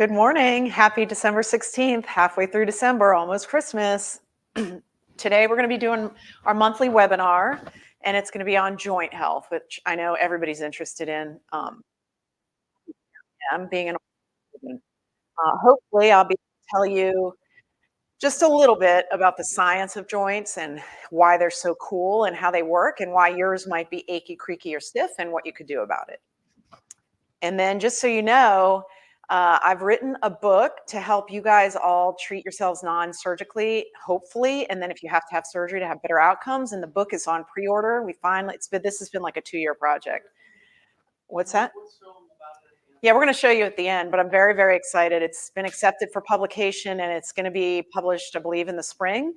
Good morning. Happy December 16th, halfway through December, almost Christmas. Today we're going to be doing our monthly webinar, and it's going to be on joint health, which I know everybody's interested in. I'm being an orthopedic. Hopefully I'll be able to tell you just a little bit about the science of joints and why they're so cool and how they work and why yours might be achy, creaky, or stiff and what you could do about it. And then just so you know, I've written a book to help you guys all treat yourselves non-surgically, hopefully. And then if you have to have surgery to have better outcomes, and the book is on pre-order. This has been like a 2-year project. What's that? Yeah, we're going to show you at the end, but I'm very, very excited. It's been accepted for publication and it's going to be published, I believe, in the spring.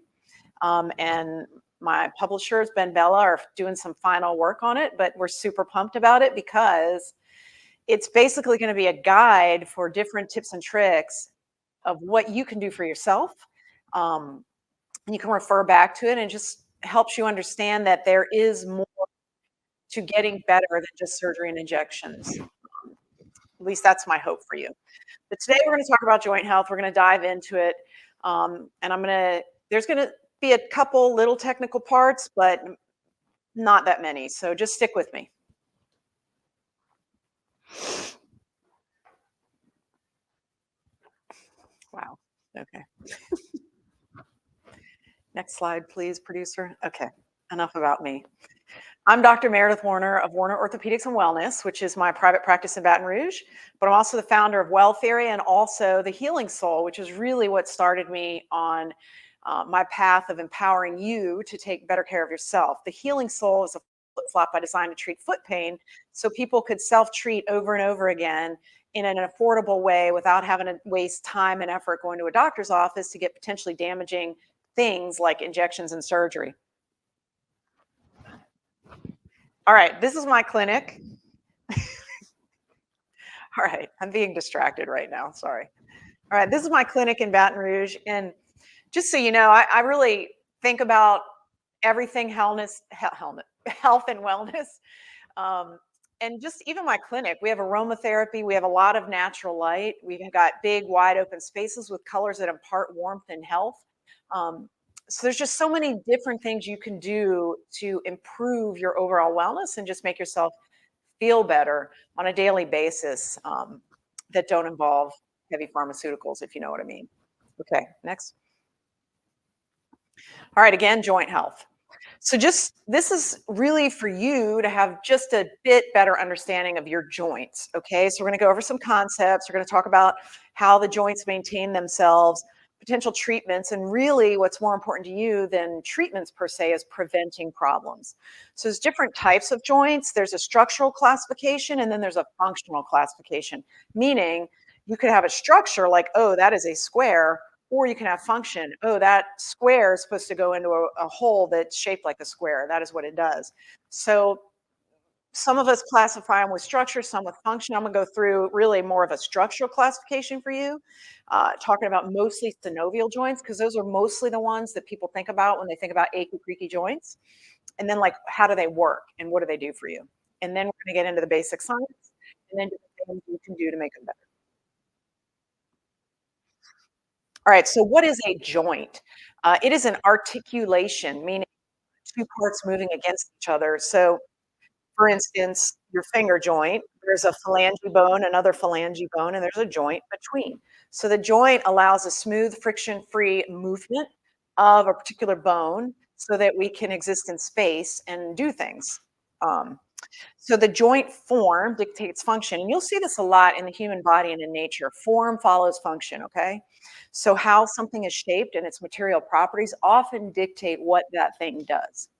And my publishers, Ben Bella, are doing some final work on it, but we're super pumped about it because it's basically going to be a guide for different tips and tricks of what you can do for yourself. And you can refer back to it, and it just helps you understand that there is more to getting better than just surgery and injections. At least that's my hope for you. But today we're going to talk about joint health. We're going to dive into it. And there's going to be a couple little technical parts, but not that many. So just stick with me. Wow. Okay. Next slide, please, producer. Okay, enough about me. I'm Dr. Meredith Warner of Warner Orthopedics and Wellness, which is my private practice in Baton Rouge, but I'm also the founder of Well Theory and also the Healing Soul, which is really what started me on my path of empowering you to take better care of yourself. The Healing Soul is a flip-flop I designed to treat foot pain so people could self-treat over and over again in an affordable way without having to waste time and effort going to a doctor's office to get potentially damaging things like injections and surgery. All right, this is my clinic. All right, I'm being distracted right now, sorry. All right, this is my clinic in Baton Rouge, and just so you know, I really think about everything health and wellness. And just even my clinic, we have aromatherapy, we have a lot of natural light, we've got big, wide open spaces with colors that impart warmth and health. So there's just so many different things you can do to improve your overall wellness and just make yourself feel better on a daily basis that don't involve heavy pharmaceuticals, if you know what I mean. Okay, next. All right, again, joint health. So this is really for you to have just a bit better understanding of your joints, okay? So we're gonna go over some concepts. We're gonna talk about how the joints maintain themselves, potential treatments, and really what's more important to you than treatments per se is preventing problems. So there's different types of joints. There's a structural classification and then there's a functional classification, meaning you could have a structure like, oh, that is a square, or you can have function. Oh, that square is supposed to go into a hole that's shaped like a square. That is what it does. So some of us classify them with structure, some with function. I'm going to go through really more of a structural classification for you, talking about mostly synovial joints, because those are mostly the ones that people think about when they think about achy, creaky joints. And then, like, how do they work and what do they do for you? And then we're going to get into the basic science and then different things you can do to make them better. All right, so what is a joint? It is an articulation, meaning two parts moving against each other. So, for instance, your finger joint, there's a phalange bone, another phalange bone, and there's a joint between. So the joint allows a smooth, friction-free movement of a particular bone so that we can exist in space and do things. Um, so the joint form dictates function. And you'll see this a lot in the human body and in nature. Form follows function, okay? So how something is shaped and its material properties often dictate what that thing does.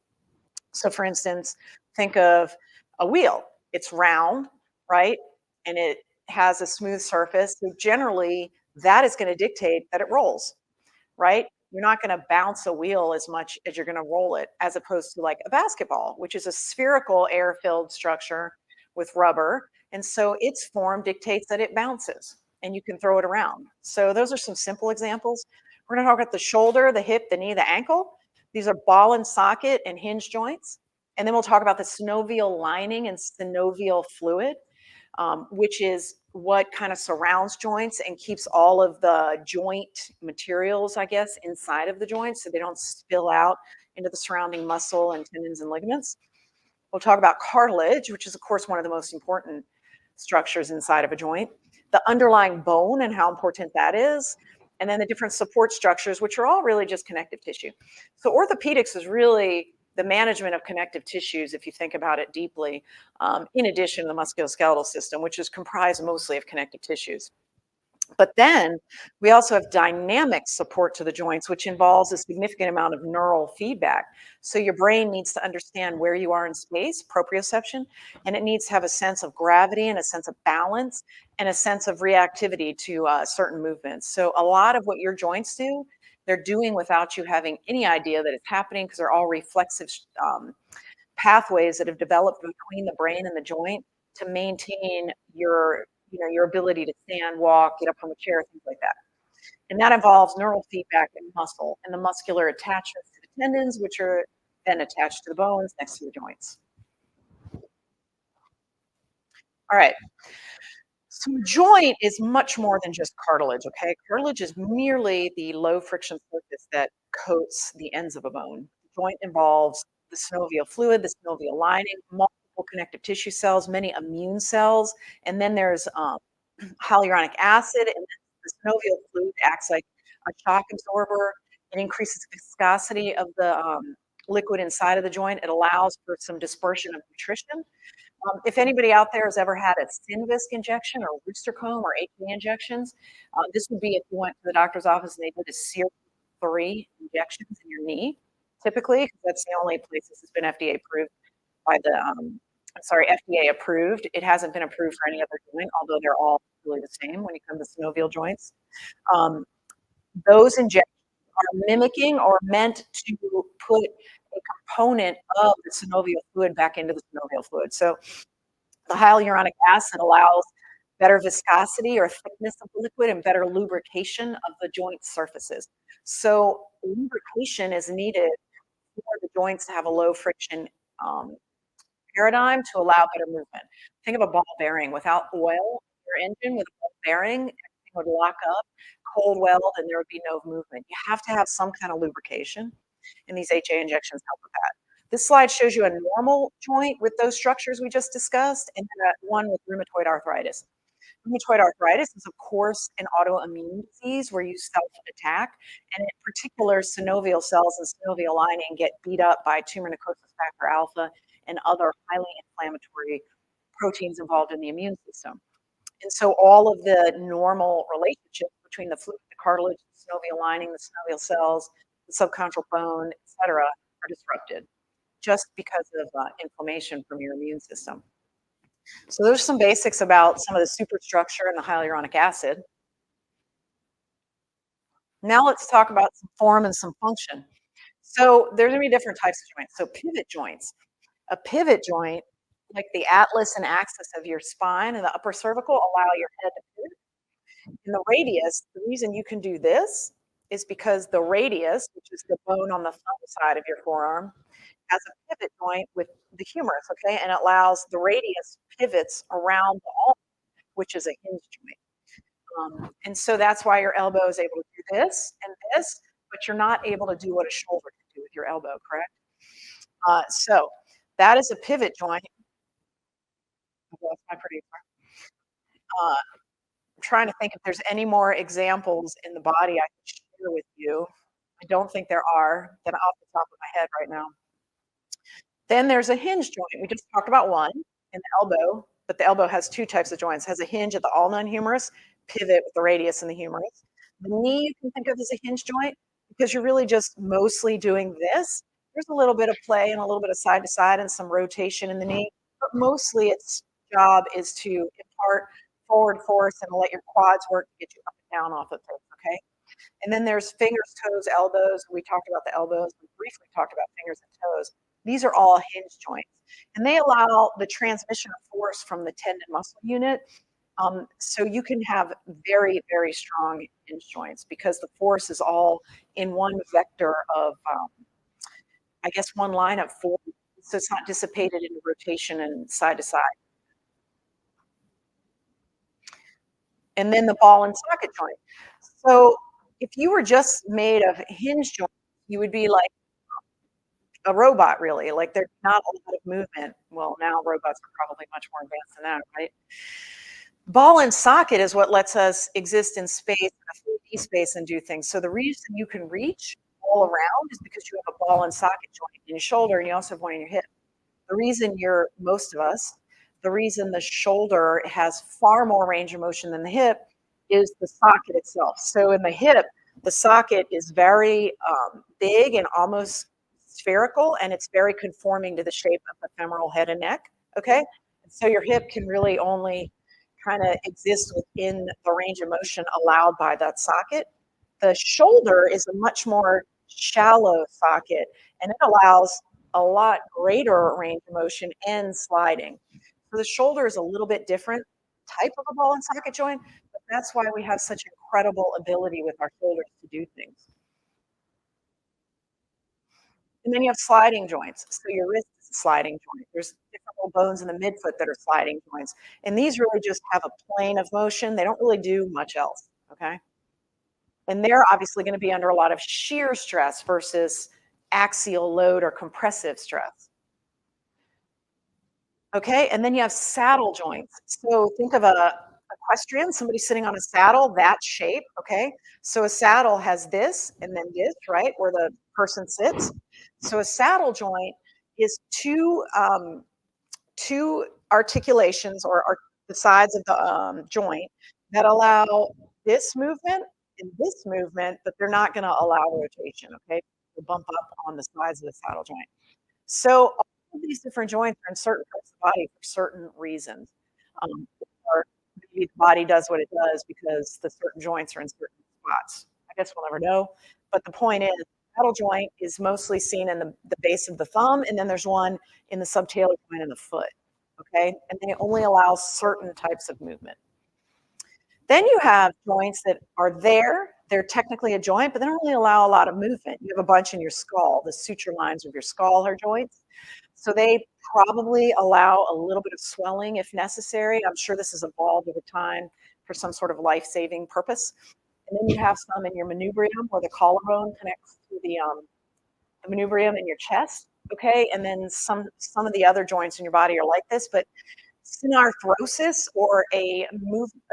So for instance, think of a wheel. It's round, right? And it has a smooth surface. So generally, that is going to dictate that it rolls, right? You're not going to bounce a wheel as much as you're going to roll it, as opposed to like a basketball, which is a spherical air-filled structure with rubber. And so its form dictates that it bounces and you can throw it around. So those are some simple examples. We're going to talk about the shoulder, the hip, the knee, the ankle. These are ball and socket and hinge joints. And then we'll talk about the synovial lining and synovial fluid, which is what kind of surrounds joints and keeps all of the joint materials, I guess, inside of the joint so they don't spill out into the surrounding muscle and tendons and ligaments. We'll talk about cartilage, which is, of course, one of the most important structures inside of a joint, the underlying bone and how important that is, and then the different support structures, which are all really just connective tissue. So, orthopedics is really the management of connective tissues, if you think about it deeply, in addition to the musculoskeletal system, which is comprised mostly of connective tissues. But then we also have dynamic support to the joints, which involves a significant amount of neural feedback. So your brain needs to understand where you are in space, proprioception, and it needs to have a sense of gravity and a sense of balance and a sense of reactivity to certain movements. So a lot of what your joints do, they're doing without you having any idea that it's happening because they're all reflexive pathways that have developed between the brain and the joint to maintain your ability to stand, walk, get up from a chair, things like that. And that involves neural feedback and muscle and the muscular attachments to the tendons, which are then attached to the bones next to the joints. All right. So joint is much more than just cartilage, okay? Cartilage is merely the low friction surface that coats the ends of a bone. Joint involves the synovial fluid, the synovial lining, multiple connective tissue cells, many immune cells, and then there's hyaluronic acid, and the synovial fluid acts like a shock absorber. It increases viscosity of the liquid inside of the joint. It allows for some dispersion of nutrition. If anybody out there has ever had a Synvisc injection or rooster comb or HA injections, this would be if you went to the doctor's office and they did a series of 3 injections in your knee, typically, because that's the only place this has been FDA approved by the, FDA approved. It hasn't been approved for any other joint, although they're all really the same when it comes to synovial joints. Um, those injections are mimicking or meant to put a component of the synovial fluid back into the synovial fluid. So the hyaluronic acid allows better viscosity or thickness of the liquid and better lubrication of the joint surfaces. So lubrication is needed for the joints to have a low friction um, paradigm to allow better movement. Think of a ball bearing. Without oil in your engine, with a ball bearing, everything would lock up, cold weld, and there would be no movement. You have to have some kind of lubrication, and these HA injections help with that. This slide shows you a normal joint with those structures we just discussed, and then one with rheumatoid arthritis. Rheumatoid arthritis is, of course, an autoimmune disease where you self-attack, and in particular, synovial cells and synovial lining get beat up by tumor necrosis factor alpha and other highly inflammatory proteins involved in the immune system. And so all of the normal relationships between the fluid, the cartilage, the synovial lining, the synovial cells, the subchondral bone, et cetera, are disrupted just because of inflammation from your immune system. So those are some basics about some of the superstructure and the hyaluronic acid. Now let's talk about some form and some function. So there's gonna be different types of joints. So pivot joints. A pivot joint, like the atlas and axis of your spine and the upper cervical, allow your head to pivot. In the radius, the reason you can do this is because the radius, which is the bone on the thumb side of your forearm, has a pivot joint with the humerus, okay? And it allows the radius pivots around the ulna, which is a hinge joint. And so that's why your elbow is able to do this and this, but you're not able to do what a shoulder can do with your elbow, correct? So that is a pivot joint. I've lost my pretty I'm trying to think if there's any more examples in the body I can share with you. I don't think there are that off the top of my head right now. Then there's a hinge joint. We just talked about one in the elbow, but the elbow has 2 types of joints. It has a hinge at the ulna and humerus, pivot with the radius and the humerus. The knee you can think of as a hinge joint because you're really just mostly doing this. There's a little bit of play and a little bit of side to side and some rotation in the knee, but mostly its job is to impart forward force and let your quads work to get you up and down off of things, okay? And then there's fingers, toes, elbows. We talked about the elbows. We briefly talked about fingers and toes. These are all hinge joints, and they allow the transmission of force from the tendon muscle unit. So you can have very, very strong hinge joints because the force is all in one vector of, I guess, one line of force. So it's not dissipated into rotation and side to side. and then the ball and socket joint. So if you were just made of hinge joints, you would be like a robot, really. Like there's not a lot of movement. Well, now robots are probably much more advanced than that, right? Ball and socket is what lets us exist in space, in a 3D space, and do things. So the reason you can reach all around is because you have a ball and socket joint in your shoulder, and you also have one in your hip. The reason you're most of us, the reason the shoulder has far more range of motion than the hip is the socket itself. So in the hip, the socket is very big and almost spherical, and it's very conforming to the shape of the femoral head and neck. Okay, and so your hip can really only kind of exist within the range of motion allowed by that socket. The shoulder is a much more shallow socket, and it allows a lot greater range of motion and sliding. So the shoulder is a little bit different type of a ball and socket joint, but that's why we have such incredible ability with our shoulders to do things. And then you have sliding joints. So your wrist is a sliding joint. There's different little bones in the midfoot that are sliding joints. And these really just have a plane of motion. They don't really do much else. Okay. And they're obviously going to be under a lot of shear stress versus axial load or compressive stress. Okay, and then you have saddle joints. So think of a equestrian, somebody sitting on a saddle, that shape, okay? So a saddle has this and then this, right, where the person sits. So a saddle joint is two articulations or the sides of the joint that allow this movement and this movement, but they're not going to allow rotation, okay? They'll bump up on the sides of the saddle joint. So all of these different joints are in certain parts of the body for certain reasons. Or maybe the body does what it does because the certain joints are in certain spots. I guess we'll never know. But the point is, the saddle joint is mostly seen in the base of the thumb, and then there's one in the subtalar joint in the foot. Okay, and they only allow certain types of movement. Then you have joints that are there. They're technically a joint, but they don't really allow a lot of movement. You have a bunch in your skull. The suture lines of your skull are joints. So they probably allow a little bit of swelling if necessary. I'm sure this has evolved over time for some sort of life-saving purpose. And then you have some in your manubrium where the collarbone connects to the manubrium in your chest. Okay, and then some of the other joints in your body are like this, but synarthrosis or a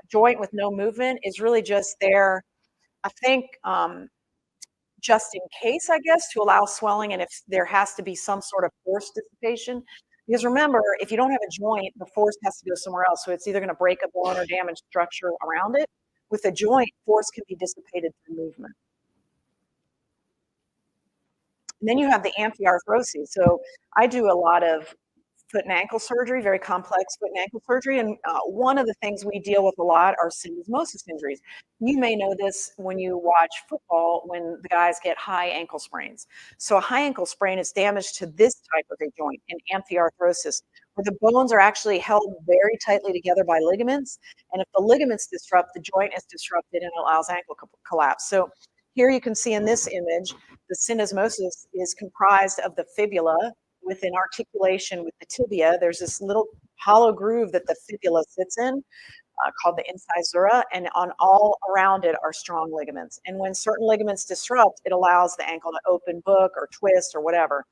joint with no movement is really just there, I think, just in case, I guess, to allow swelling and if there has to be some sort of force dissipation. Because remember, if you don't have a joint, the force has to go somewhere else. So it's either going to break a bone or damage structure around it. With a joint, force can be dissipated through movement. And then you have the amphiarthrosis. So I do a lot of foot and ankle surgery, very complex foot and ankle surgery. And one of the things we deal with a lot are syndesmosis injuries. You may know this when you watch football when the guys get high ankle sprains. So a high ankle sprain is damage to this type of a joint, an amphiarthrosis, where the bones are actually held very tightly together by ligaments. And if the ligaments disrupt, the joint is disrupted and allows ankle collapse. So here you can see in this image, the syndesmosis is comprised of the fibula with an articulation with the tibia. There's this little hollow groove that the fibula sits in called the incisura, and on all around it are strong ligaments. And when certain ligaments disrupt, it allows the ankle to open, book, or twist, or whatever.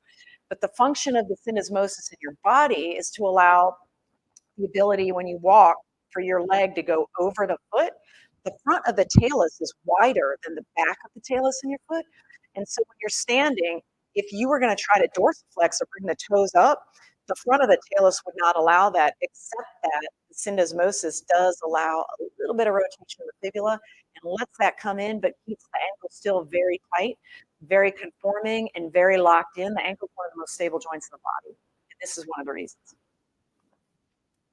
But the function of the syndesmosis in your body is to allow the ability when you walk for your leg to go over the foot. The front of the talus is wider than the back of the talus in your foot. And so when you're standing, if you were going to try to dorsiflex or bring the toes up, the front of the talus would not allow that, except that the syndesmosis does allow a little bit of rotation of the fibula and lets that come in, but keeps the ankle still very tight, very conforming, and very locked in. The ankle is one of the most stable joints in the body. And this is one of the reasons.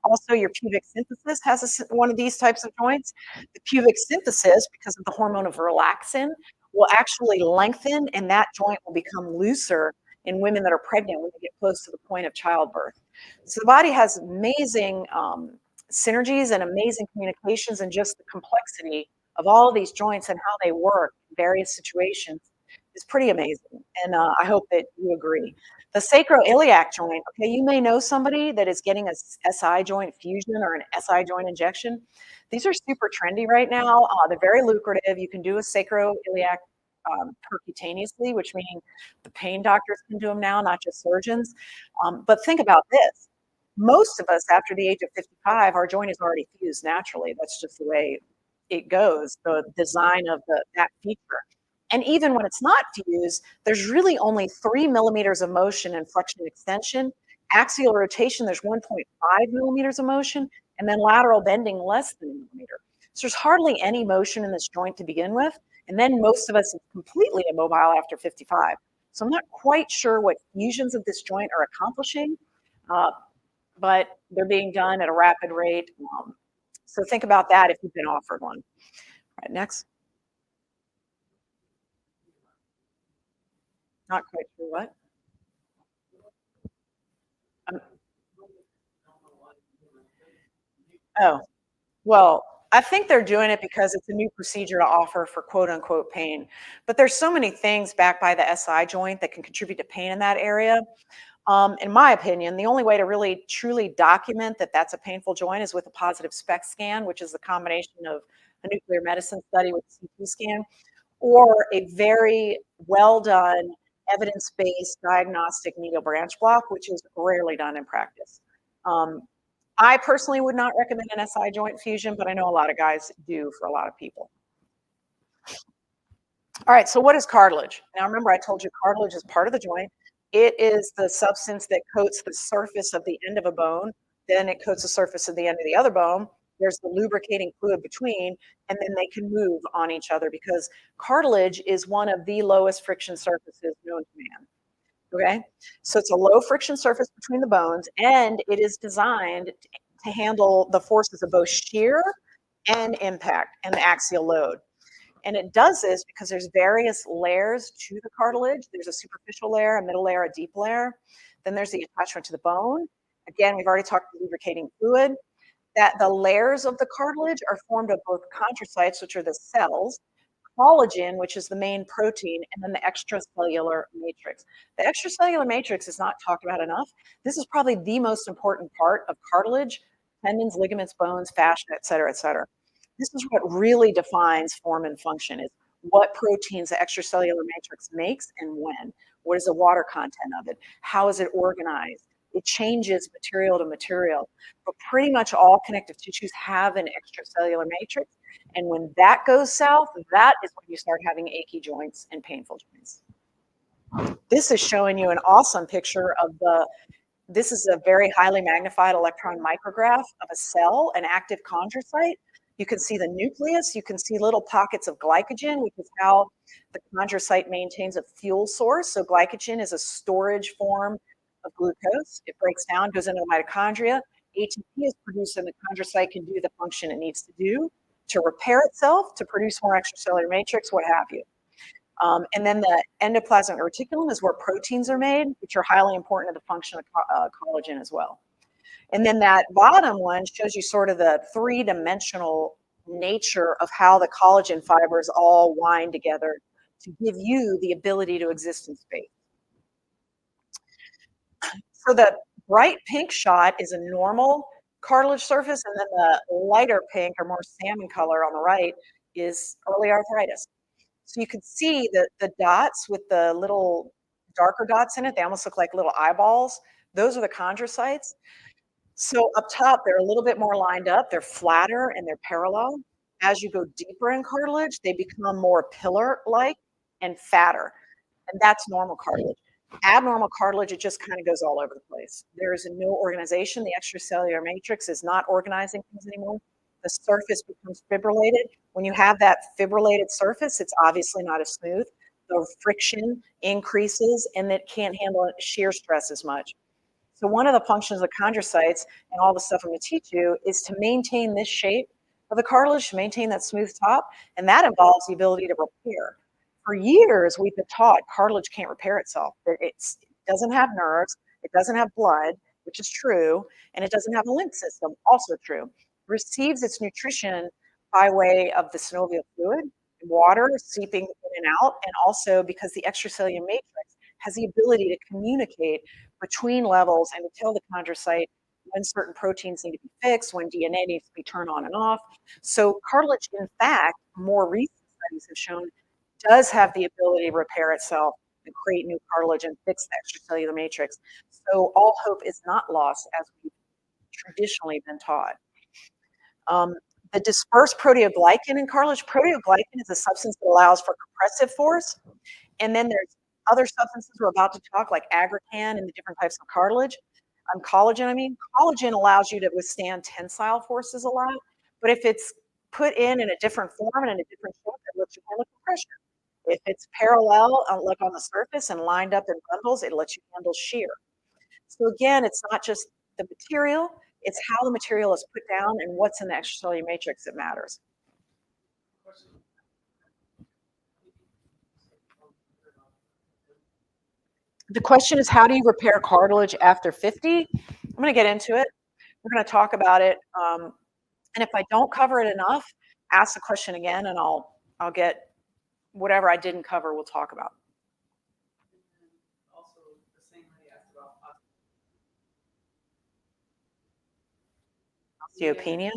Also, your pubic symphysis has one of these types of joints. The pubic symphysis, because of the hormone of relaxin, will actually lengthen, and that joint will become looser in women that are pregnant when they get close to the point of childbirth. So the body has amazing synergies and amazing communications, and just the complexity of all of these joints and how they work in various situations is pretty amazing, and, I hope that you agree. The sacroiliac joint, okay, you may know somebody that is getting a SI joint fusion or an SI joint injection. These are super trendy right now, they're very lucrative. You can do a sacroiliac, percutaneously, which meaning the pain doctors can do them now, not just surgeons. But think about this. Most of us after the age of 55, our joint is already fused naturally. That's just the way it goes, the design of that feature. And even when it's not fused, there's really only 3 millimeters of motion in flexion extension. Axial rotation, there's 1.5 millimeters of motion, and then lateral bending less than a millimeter. So there's hardly any motion in this joint to begin with. And then most of us is completely immobile after 55. So I'm not quite sure what fusions of this joint are accomplishing, uh, but they're being done at a rapid rate. So think about that if you've been offered one. All right, next. Not quite sure what. Um, oh, well, I think they're doing it because it's a new procedure to offer for quote unquote pain. But there's so many things backed by the SI joint that can contribute to pain in that area. In my opinion, the only way to really truly document that that's a painful joint is with a positive SPECT scan, which is the combination of a nuclear medicine study with a CT scan, or a very well done evidence based diagnostic medial branch block, which is rarely done in practice. Um, I personally would not recommend an SI joint fusion, but I know a lot of guys do for a lot of people. All right, so what is cartilage? Now remember I told you cartilage is part of the joint. It is the substance that coats the surface of the end of a bone, then it coats the surface of the end of the other bone. There's the lubricating fluid between, and then they can move on each other because cartilage is one of the lowest friction surfaces known to man. Okay, so it's a low friction surface between the bones, and it is designed to handle the forces of both shear and impact and the axial load. And it does this because there's various layers to the cartilage. There's a superficial layer, a middle layer, a deep layer. Then there's the attachment to the bone. Again, we've already talked about lubricating fluid. That the layers of the cartilage are formed of both chondrocytes, which are the cells, collagen, which is the main protein, and then the extracellular matrix. The extracellular matrix is not talked about enough. This is probably the most important part of cartilage, tendons, ligaments, bones, fascia, et cetera, et cetera. This is what really defines form and function is what proteins the extracellular matrix makes and when. What is the water content of it? How is it organized? It changes material to material. But pretty much all connective tissues have an extracellular matrix. And when that goes south, that is when you start having achy joints and painful joints. This is showing you an awesome picture of this is a very highly magnified electron micrograph of a cell, an active chondrocyte. You can see the nucleus, you can see little pockets of glycogen, which is how the chondrocyte maintains a fuel source. So glycogen is a storage form of glucose. It breaks down, goes into the mitochondria. ATP is produced and the chondrocyte can do the function it needs to do to repair itself, to produce more extracellular matrix, what have you. And then the endoplasmic reticulum is where proteins are made, which are highly important to the function of collagen as well. And then that bottom one shows you sort of the three-dimensional nature of how the collagen fibers all wind together to give you the ability to exist in space. So the bright pink shot is a normal cartilage surface, and then the lighter pink or more salmon color on the right is early arthritis. So you can see the dots with the little darker dots in it, they almost look like little eyeballs. Those are the chondrocytes. So up top, they're a little bit more lined up, they're flatter and they're parallel. As you go deeper in cartilage, they become more pillar-like and fatter, and that's normal cartilage. Abnormal cartilage, it just kind of goes all over the place. There is no organization. The extracellular matrix is not organizing things anymore. The surface becomes fibrillated. When you have that fibrillated surface, it's obviously not as smooth. The friction increases and it can't handle shear stress as much. So one of the functions of chondrocytes and all the stuff I'm going to teach you is to maintain this shape of the cartilage, to maintain that smooth top, and that involves the ability to repair. For years, we've been taught cartilage can't repair itself. It doesn't have nerves, it doesn't have blood, which is true, and it doesn't have a lymph system, also true. It receives its nutrition by way of the synovial fluid, water seeping in and out, and also because the extracellular matrix has the ability to communicate between levels and to tell the chondrocyte when certain proteins need to be fixed, when DNA needs to be turned on and off. So cartilage, in fact, more recent studies have shown, does have the ability to repair itself and create new cartilage and fix the extracellular matrix. So all hope is not lost as we've traditionally been taught. Um, the dispersed proteoglycan in cartilage, proteoglycan is a substance that allows for compressive force. And then there's other substances we're about to talk, like aggrecan and the different types of cartilage. Collagen, I mean. Collagen allows you to withstand tensile forces a lot, but if it's put in a different form and in a different shape, it lets you handle compression. If it's parallel, like on the surface and lined up in bundles, it lets you handle shear. So again, it's not just the material, it's how the material is put down and what's in the extracellular matrix that matters. The question is, how do you repair cartilage after 50? I'm going to get into it. We're going to talk about it. And if I don't cover it enough, ask the question again and I'll get whatever I didn't cover, we'll talk about. Also, the same lady asked about Osteopenia?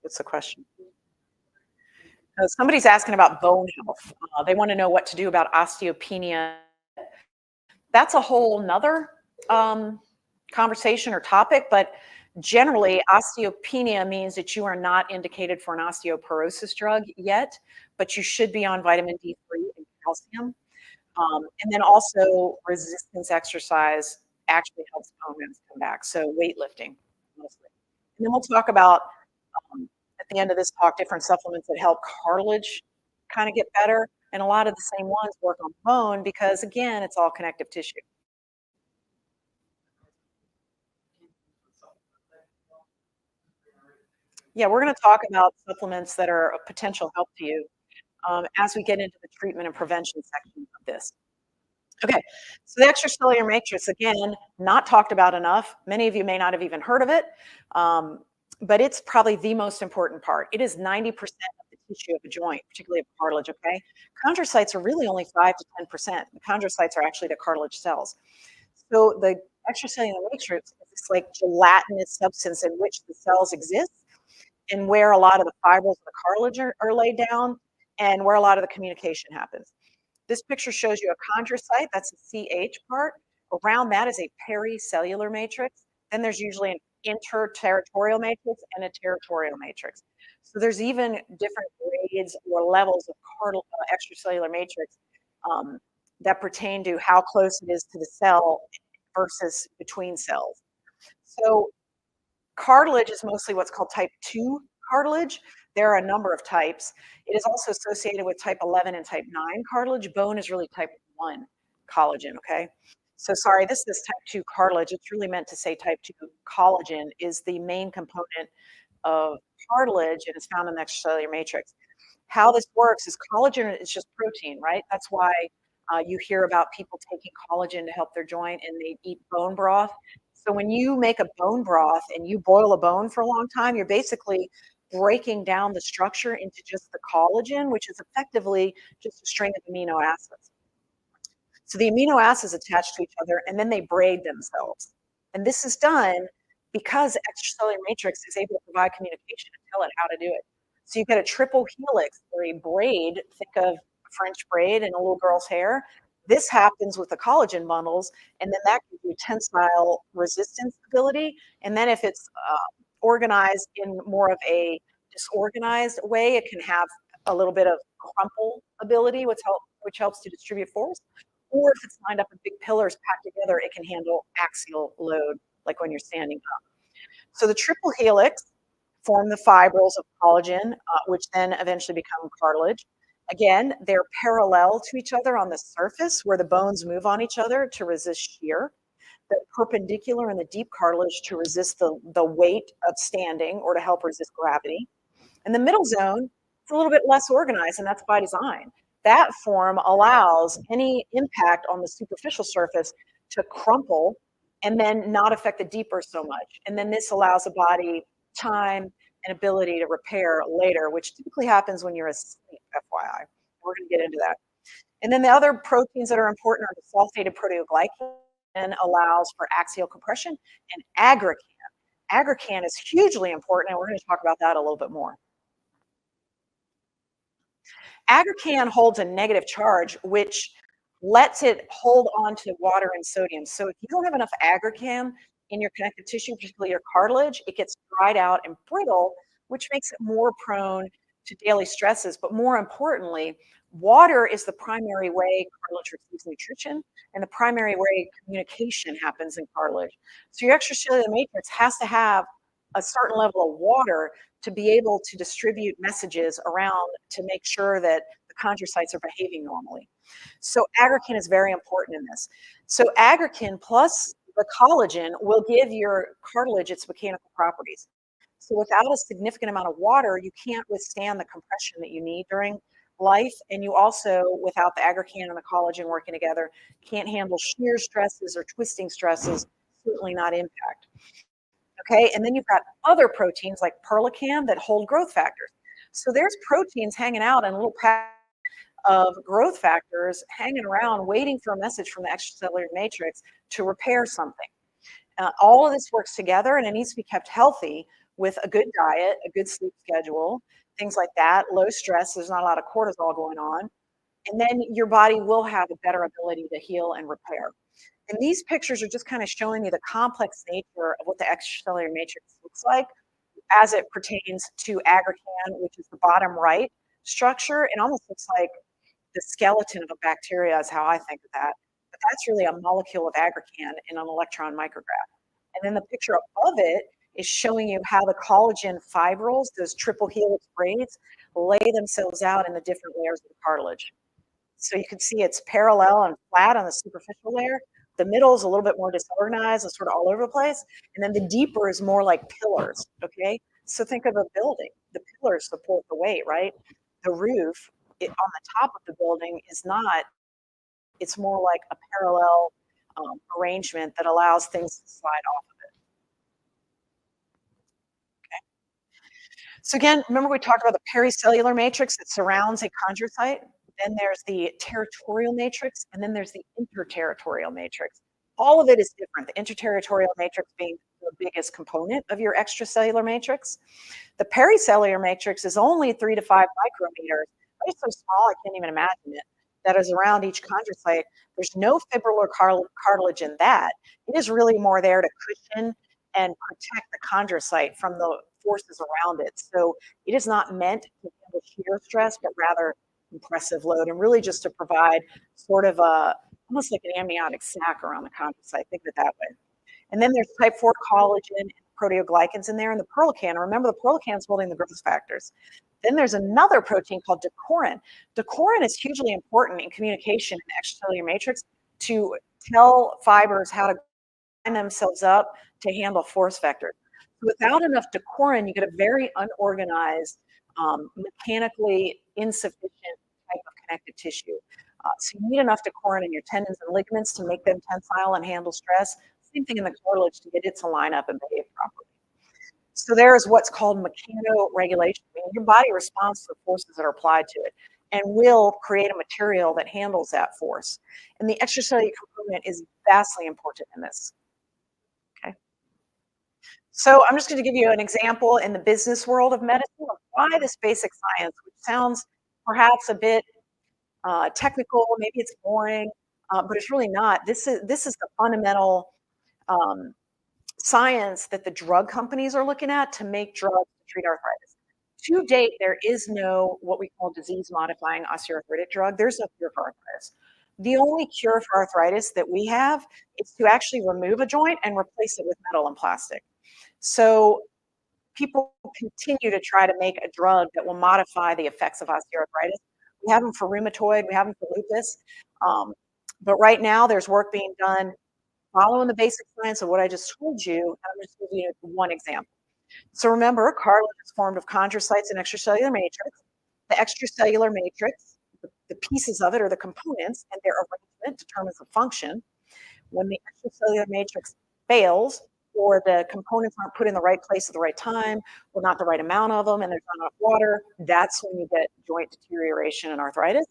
What's the question? Somebody's asking about bone health. They want to know what to do about osteopenia. That's a whole nother conversation or topic, but generally osteopenia means that you are not indicated for an osteoporosis drug yet, but you should be on vitamin D3 and calcium. And then also resistance exercise actually helps bone mass come back. So weightlifting, mostly. And then we'll talk about, at the end of this talk, different supplements that help cartilage kind of get better. And a lot of the same ones work on bone because, again, it's all connective tissue. Yeah, we're going to talk about supplements that are of potential help to you as we get into the treatment and prevention section of this. Okay, so the extracellular matrix, again, not talked about enough. Many of you may not have even heard of it, but it's probably the most important part. It is 90% of the tissue of a joint, particularly of cartilage, okay? Chondrocytes are really only 5 to 10%. The chondrocytes are actually the cartilage cells. So the extracellular matrix is this like gelatinous substance in which the cells exist and where a lot of the fibrils of the cartilage are laid down and where a lot of the communication happens. This picture shows you a chondrocyte, that's the CH part. Around that is a pericellular matrix. Then there's usually an interterritorial matrix and a territorial matrix. So there's even different grades or levels of extracellular matrix that pertain to how close it is to the cell versus between cells. So cartilage is mostly what's called type 2 cartilage. There are a number of types. It is also associated with type 11 and type 9 cartilage. Bone is really type 1 collagen, okay? So sorry, this is type 2 cartilage. It's really meant to say type 2 collagen is the main component of cartilage and is found in the extracellular matrix. How this works is collagen is just protein, right? That's why you hear about people taking collagen to help their joint and they eat bone broth. So when you make a bone broth and you boil a bone for a long time, you're basically breaking down the structure into just the collagen, which is effectively just a string of amino acids. So the amino acids attach to each other and then they braid themselves. And this is done because extracellular matrix is able to provide communication and tell it how to do it. So you get a triple helix or a braid, think of a French braid in a little girl's hair. This happens with the collagen bundles, and then that gives you tensile resistance ability. And then if it's organized in more of a disorganized way, it can have a little bit of crumple ability, which helps to distribute force. Or if it's lined up in big pillars packed together, it can handle axial load, like when you're standing up. So the triple helix form the fibrils of collagen, which then eventually become cartilage. Again, they're parallel to each other on the surface where the bones move on each other to resist shear. They're perpendicular in the deep cartilage to resist the weight of standing or to help resist gravity. And the middle zone is a little bit less organized, and that's by design. That form allows any impact on the superficial surface to crumple and then not affect the deeper so much. And then this allows the body time and ability to repair later, which typically happens when you're asleep, FYI. We're going to get into that. And then the other proteins that are important are the sulfated proteoglycan allows for axial compression and aggrecan. Aggrecan is hugely important, and we're going to talk about that a little bit more. Aggrecan holds a negative charge, which lets it hold on to water and sodium. So if you don't have enough aggrecan in your connective tissue, particularly your cartilage, it gets dried out and brittle, which makes it more prone to daily stresses. But more importantly, water is the primary way cartilage receives nutrition and the primary way communication happens in cartilage. So your extracellular matrix has to have a certain level of water to be able to distribute messages around to make sure that the chondrocytes are behaving normally. So aggrecan is very important in this. So aggrecan plus the collagen will give your cartilage its mechanical properties. So without a significant amount of water, you can't withstand the compression that you need during life. And you also, without the aggrecan and the collagen working together, can't handle shear stresses or twisting stresses, certainly not impact. Okay, and then you've got other proteins like perlecan that hold growth factors. So there's proteins hanging out in a little pack of growth factors hanging around waiting for a message from the extracellular matrix to repair something. All of this works together and it needs to be kept healthy with a good diet, a good sleep schedule, things like that, low stress, there's not a lot of cortisol going on, and then your body will have a better ability to heal and repair. And these pictures are just kind of showing you the complex nature of what the extracellular matrix looks like as it pertains to aggrecan, which is the bottom right structure. It almost looks like the skeleton of a bacteria is how I think of that. But that's really a molecule of aggrecan in an electron micrograph. And then the picture above it is showing you how the collagen fibrils, those triple helix braids, lay themselves out in the different layers of the cartilage. So you can see it's parallel and flat on the superficial layer. The middle is a little bit more disorganized and sort of all over the place. And then the deeper is more like pillars, okay? So think of a building. The pillars support the weight, right? The roof on the top of the building is not, it's more like a parallel arrangement that allows things to slide off of it. So again, remember we talked about the pericellular matrix that surrounds a chondrocyte? Then there's the territorial matrix, and then there's the interterritorial matrix. All of it is different, the interterritorial matrix being the biggest component of your extracellular matrix. The pericellular matrix is only 3 to 5 micrometers. It's so small, I can't even imagine it. That is around each chondrocyte. There's no fibrillar cartilage in that. It is really more there to cushion and protect the chondrocyte from the forces around it. So it is not meant to handle shear stress, but rather compressive load, and really just to provide sort of a almost like an amniotic sac around the chondrocyte. Think of it that way. And then there's type 4 collagen and proteoglycans in there, and the perlecan. Remember, the perlecan is holding the growth factors. Then there's another protein called decorin. Decorin is hugely important in communication in the extracellular matrix to tell fibers how to line themselves up to handle force vectors. Without enough decorin, you get a very unorganized, mechanically insufficient type of connective tissue. So you need enough decorin in your tendons and ligaments to make them tensile and handle stress. Same thing in the cartilage to get it to line up and behave properly. So there is what's called mechanoregulation. Your body responds to the forces that are applied to it and will create a material that handles that force. And the extracellular component is vastly important in this. Okay. So I'm just going to give you an example in the business world of medicine of why this basic science, which sounds perhaps a bit technical, maybe it's boring, but it's really not. This is the fundamental science that the drug companies are looking at to make drugs to treat arthritis. To date, there is no what we call disease-modifying osteoarthritic drug. There's no cure for arthritis. The only cure for arthritis that we have is to actually remove a joint and replace it with metal and plastic. So people continue to try to make a drug that will modify the effects of osteoarthritis. We have them for rheumatoid, we have them for lupus. But right now, there's work being done following the basic science of what I just told you. And I'm just giving you one example. So remember, cartilage is formed of chondrocytes and extracellular matrix. The extracellular matrix, the pieces of it are the components, and their arrangement determines the function. When the extracellular matrix fails, or the components aren't put in the right place at the right time, or not the right amount of them, and there's not enough water, that's when you get joint deterioration and arthritis.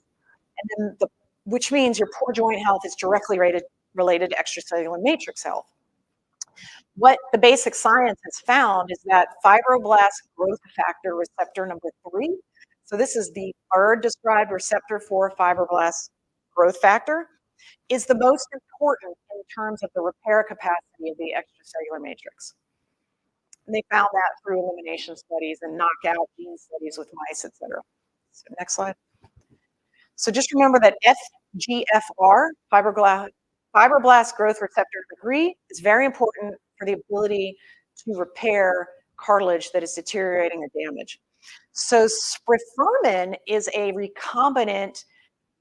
And then which means your poor joint health is directly related to extracellular matrix health. What the basic science has found is that fibroblast growth factor receptor number 3, so this is the third described receptor for fibroblast growth factor, is the most important in terms of the repair capacity of the extracellular matrix. And they found that through elimination studies and knockout gene studies with mice, et cetera. So next slide. So just remember that FGFR, fibroblast growth receptor 3, is very important for the ability to repair cartilage that is deteriorating or damaged. So sprifermin is a recombinant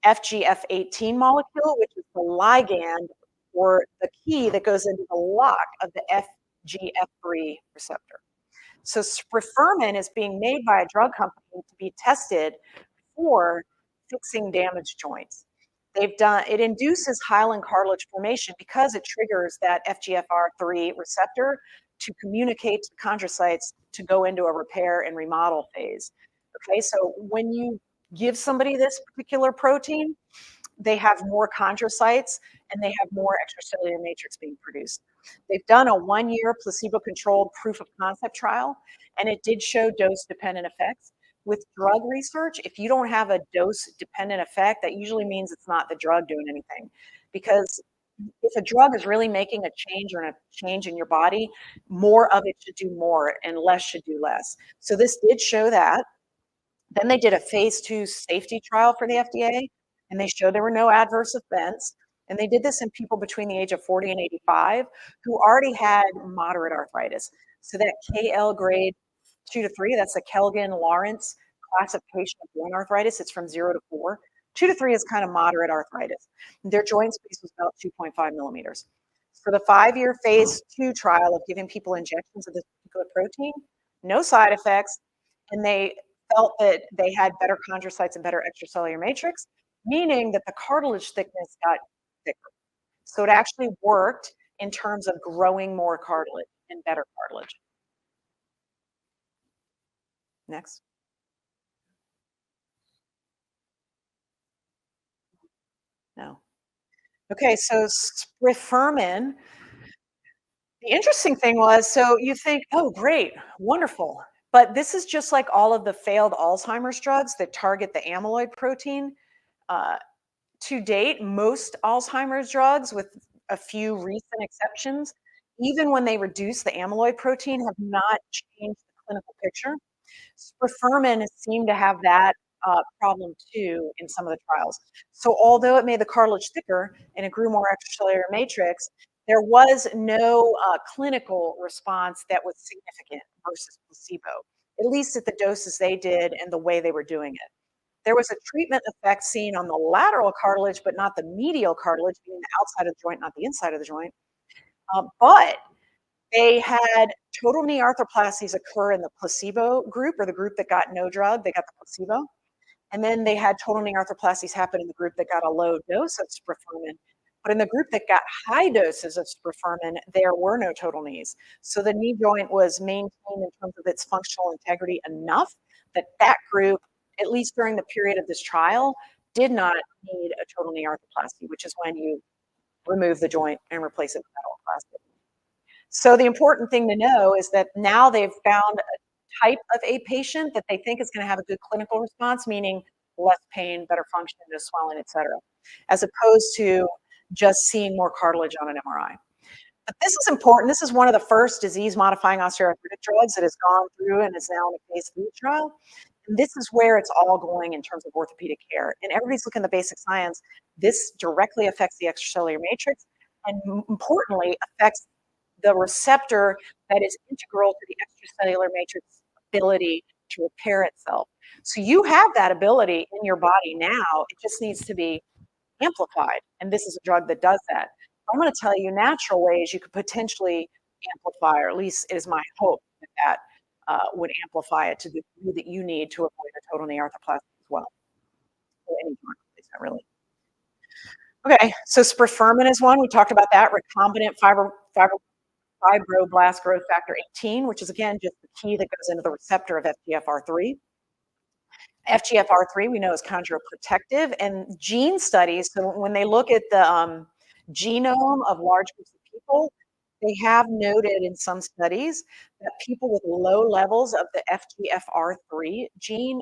FGF18 molecule, which is the ligand or the key that goes into the lock of the FGF3 receptor. So sprifermin is being made by a drug company to be tested for fixing damaged joints. It induces hyaline cartilage formation because it triggers that FGFR3 receptor to communicate to chondrocytes to go into a repair and remodel phase. Okay, so when you give somebody this particular protein, they have more chondrocytes and they have more extracellular matrix being produced. They've done a 1-year placebo-controlled proof of concept trial, and it did show dose-dependent effects. With drug research, if you don't have a dose-dependent effect, that usually means it's not the drug doing anything. Because if a drug is really making a change or a change in your body, more of it should do more and less should do less. So this did show that. Then they did a phase 2 safety trial for the FDA, and they showed there were no adverse events. And they did this in people between the age of 40 and 85 who already had moderate arthritis. So that KL grade 2 to 3, that's the Kelgan-Lawrence classification of joint arthritis. It's from 0 to 4. 2 to 3 is kind of moderate arthritis. Their joint space was about 2.5 millimeters. For the 5-year phase 2 trial of giving people injections of this particular protein, no side effects, and they felt that they had better chondrocytes and better extracellular matrix, meaning that the cartilage thickness got thicker. So it actually worked in terms of growing more cartilage and better cartilage. Next. No. Okay, so sprifermin. The interesting thing was, so you think, oh, great, wonderful. But this is just like all of the failed Alzheimer's drugs that target the amyloid protein. Uh, to date, most Alzheimer's drugs, with a few recent exceptions, even when they reduce the amyloid protein, have not changed the clinical picture. Sprifermin seemed to have that problem too in some of the trials. So although it made the cartilage thicker and it grew more extracellular matrix, there was no clinical response that was significant versus placebo, at least at the doses they did and the way they were doing it. There was a treatment effect seen on the lateral cartilage, but not the medial cartilage, being the outside of the joint, not the inside of the joint. But they had total knee arthroplasties occur in the placebo group, or the group that got no drug, they got the placebo. And then they had total knee arthroplasties happen in the group that got a low dose of sprifermin. But in the group that got high doses of sprifermin, there were no total knees. So the knee joint was maintained in terms of its functional integrity enough that that group, at least during the period of this trial, did not need a total knee arthroplasty, which is when you remove the joint and replace it with metal plastic. So the important thing to know is that now they've found a type of a patient that they think is going to have a good clinical response, meaning less pain, better function, no swelling, et cetera, as opposed to just seeing more cartilage on an MRI. But this is important. This is one of the first disease-modifying osteoarthritic drugs that has gone through and is now in a phase 3 trial. And this is where it's all going in terms of orthopedic care. And everybody's looking at the basic science. This directly affects the extracellular matrix and importantly affects the receptor that is integral to the extracellular matrix ability to repair itself. So you have that ability in your body now. It just needs to be amplified. And this is a drug that does that. I'm going to tell you natural ways you could potentially amplify, or at least it is my hope that would amplify it to the degree that you need to avoid a total knee arthroplasty as well. Or any joint replacement, really. Okay, so sprifermin is one. We talked about that. Recombinant fibroblast growth factor 18, which is again just the key that goes into the receptor of FGFR3. FGFR3 we know is chondroprotective, and gene studies, so when they look at the genome of large groups of people, they have noted in some studies that people with low levels of the FGFR3 gene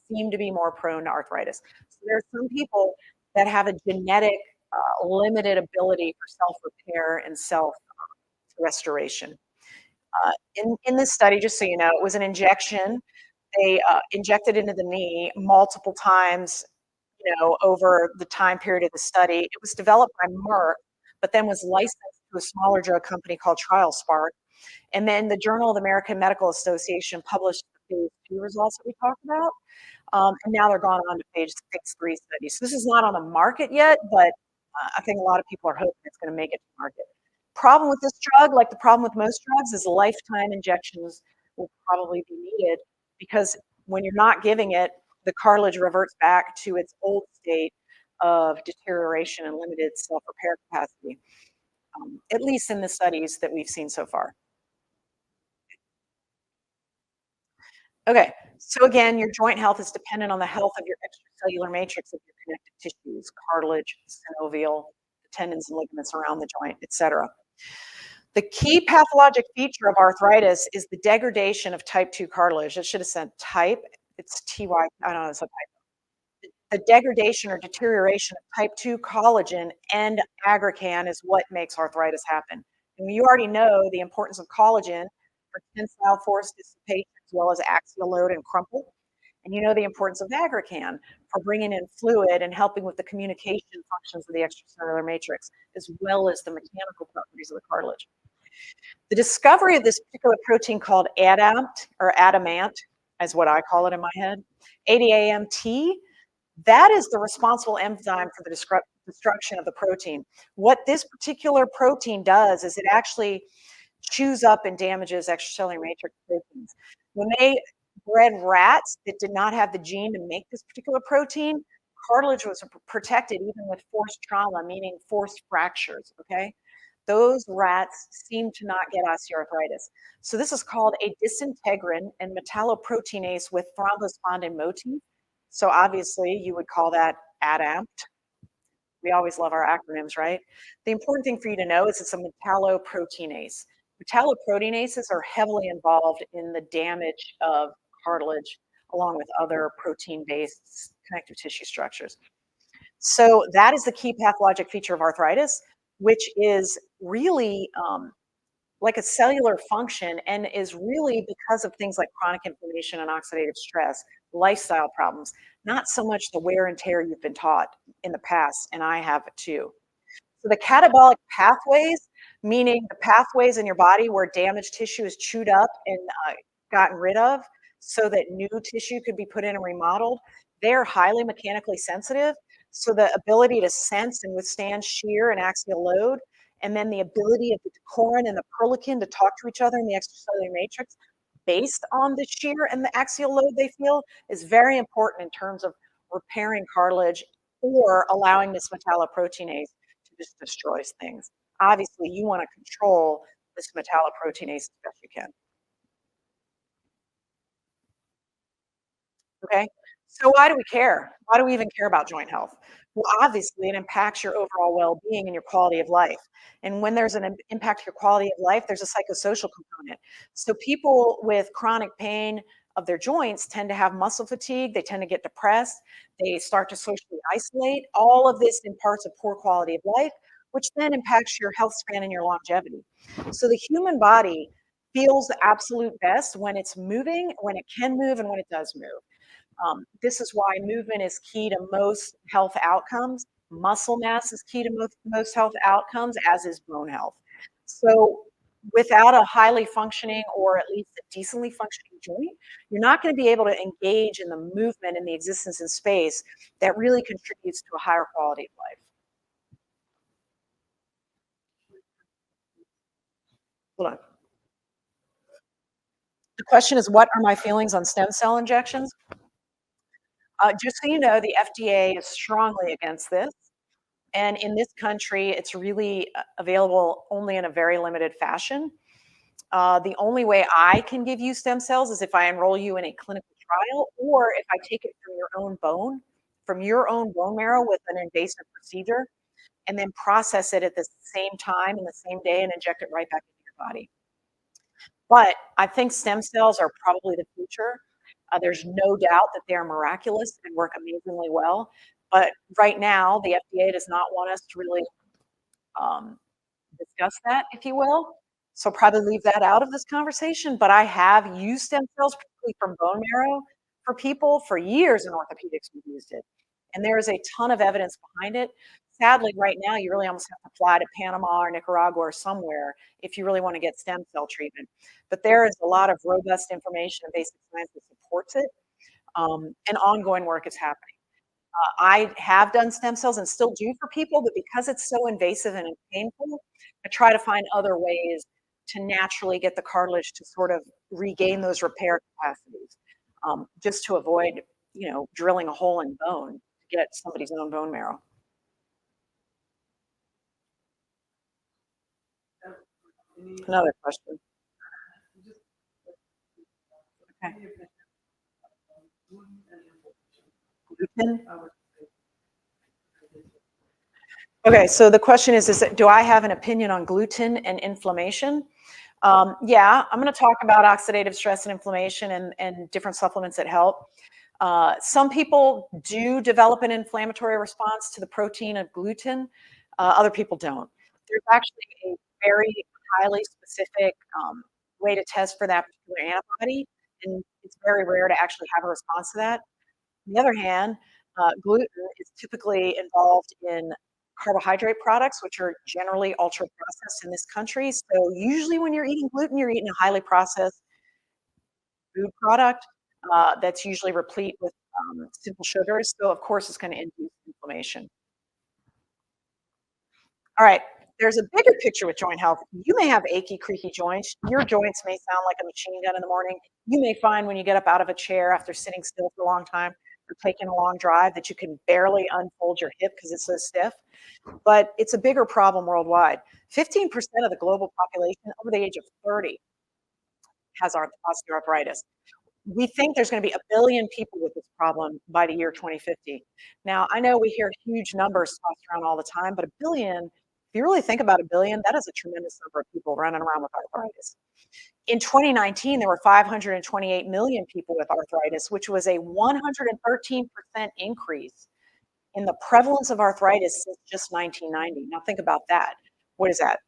seem to be more prone to arthritis. So there are some people that have a genetic limited ability for self-repair and self-restoration. In this study, just so you know, it was an injection. They injected into the knee multiple times, over the time period of the study. It was developed by Merck, but then was licensed to a smaller drug company called TrialSpark. And then the Journal of the American Medical Association published the phase 2 results that we talked about. And now they're gone on to phase 3 studies. So this is not on the market yet, but I think a lot of people are hoping it's going to make it to market. Problem with this drug, like the problem with most drugs, is lifetime injections will probably be needed because when you're not giving it, the cartilage reverts back to its old state of deterioration and limited self-repair capacity, at least in the studies that we've seen so far. Okay, so again, your joint health is dependent on the health of your extracellular matrix of your connective tissues, cartilage, synovial, the tendons and ligaments around the joint, etc. The key pathologic feature of arthritis is the degradation of type 2 cartilage. It should have said type, it's TY, I don't know, it's a type. The degradation or deterioration of type 2 collagen and aggrecan is what makes arthritis happen. And you already know the importance of collagen for tensile force dissipation as well as axial load and crumple. And you know the importance of aggrecan for bringing in fluid and helping with the communication functions of the extracellular matrix, as well as the mechanical properties of the cartilage. The discovery of this particular protein called adamant, is what I call it in my head, ADAMT, that is the responsible enzyme for the destruction of the protein. What this particular protein does is it actually chews up and damages extracellular matrix proteins. When they bred rats that did not have the gene to make this particular protein, cartilage was protected even with forced trauma, meaning forced fractures, okay? Those rats seem to not get osteoarthritis. So this is called a disintegrin and metalloproteinase with thrombospondin motif. So obviously you would call that ADAMT. We always love our acronyms, right? The important thing for you to know is it's a metalloproteinase. Metalloproteinases are heavily involved in the damage of cartilage along with other protein-based connective tissue structures. So that is the key pathologic feature of arthritis, which is really like a cellular function and is really because of things like chronic inflammation and oxidative stress, lifestyle problems, not so much the wear and tear you've been taught in the past, and I have too. So the catabolic pathways, meaning the pathways in your body where damaged tissue is chewed up and gotten rid of so that new tissue could be put in and remodeled, they're highly mechanically sensitive. So the ability to sense and withstand shear and axial load, and then the ability of the decorin and the perlecan to talk to each other in the extracellular matrix based on the shear and the axial load they feel is very important in terms of repairing cartilage or allowing this metalloproteinase to just destroy things. Obviously, you want to control this metalloproteinase as best you can. Okay, so why do we care? Why do we even care about joint health? Well, obviously, it impacts your overall well-being and your quality of life. And when there's an impact to your quality of life, there's a psychosocial component. So people with chronic pain of their joints tend to have muscle fatigue. They tend to get depressed. They start to socially isolate. All of this imparts a poor quality of life, which then impacts your health span and your longevity. So the human body feels the absolute best when it's moving, when it can move, and when it does move. This is why movement is key to most health outcomes. Muscle mass is key to most health outcomes, as is bone health. So without a highly functioning or at least a decently functioning joint, you're not going to be able to engage in the movement and the existence in space that really contributes to a higher quality of life. Hold on. The question is, what are my feelings on stem cell injections? Just so you know, the FDA is strongly against this. And in this country, it's really available only in a very limited fashion. The only way I can give you stem cells is if I enroll you in a clinical trial or if I take it from your own bone marrow with an invasive procedure, and then process it at the same time in the same day and inject it right back into your body. But I think stem cells are probably the future. There's no doubt that they are miraculous and work amazingly well. But right now, the FDA does not want us to really um, discuss that, if you will. So probably leave that out of this conversation. But I have used stem cells, particularly from bone marrow, for people for years in orthopedics. We've used it, and there is a ton of evidence behind it. Sadly, right now, you really almost have to fly to Panama or Nicaragua or somewhere if you really want to get stem cell treatment. But there is a lot of robust information and basic science that supports it, and ongoing work is happening. I have done stem cells and still do for people, but because it's so invasive and painful, I try to find other ways to naturally get the cartilage to sort of regain those repair capacities, just to avoid, drilling a hole in bone to get somebody's own bone marrow. Any, Another question. just Okay. any opinion on gluten and inflammation? Gluten. I would say, Okay, so the question is do I have an opinion on gluten and inflammation? Yeah, I'm going to talk about oxidative stress and inflammation and different supplements that help. Some people do develop an inflammatory response to the protein of gluten. Other people don't. There's actually a very highly specific way to test for that particular antibody, and it's very rare to actually have a response to that. On the other hand, gluten is typically involved in carbohydrate products, which are generally ultra processed in this country. So usually when you're eating gluten, you're eating a highly processed food product that's usually replete with simple sugars. So of course it's going to induce inflammation. All right. There's a bigger picture with joint health. You may have achy, creaky joints. Your joints may sound like a machine gun in the morning. You may find when you get up out of a chair after sitting still for a long time or taking a long drive that you can barely unfold your hip because it's so stiff. But it's a bigger problem worldwide. 15% of the global population over the age of 30 has osteoarthritis. We think there's going to be a billion people with this problem by the year 2050. Now, I know we hear huge numbers tossed around all the time, but a billion, if you really think about a billion, that is a tremendous number of people running around with arthritis. In 2019, there were 528 million people with arthritis, which was a 113% increase in the prevalence of arthritis since just 1990. Now, think about that. What is that?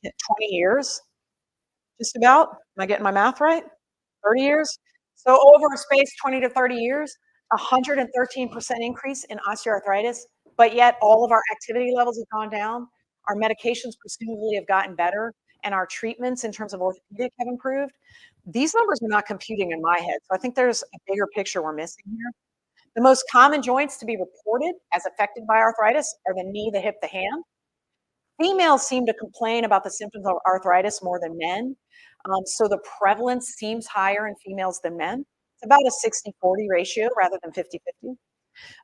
20 years, just about? Am I getting my math right? 30 years. So over a space 20 to 30 years, 113% increase in osteoarthritis, but yet all of our activity levels have gone down. Our medications presumably have gotten better, and our treatments in terms of orthopedic have improved. These numbers are not computing in my head. So I think there's a bigger picture we're missing here. The most common joints to be reported as affected by arthritis are the knee, the hip, the hand. Females seem to complain about the symptoms of arthritis more than men. So the prevalence seems higher in females than men. It's about a 60-40 ratio rather than 50-50.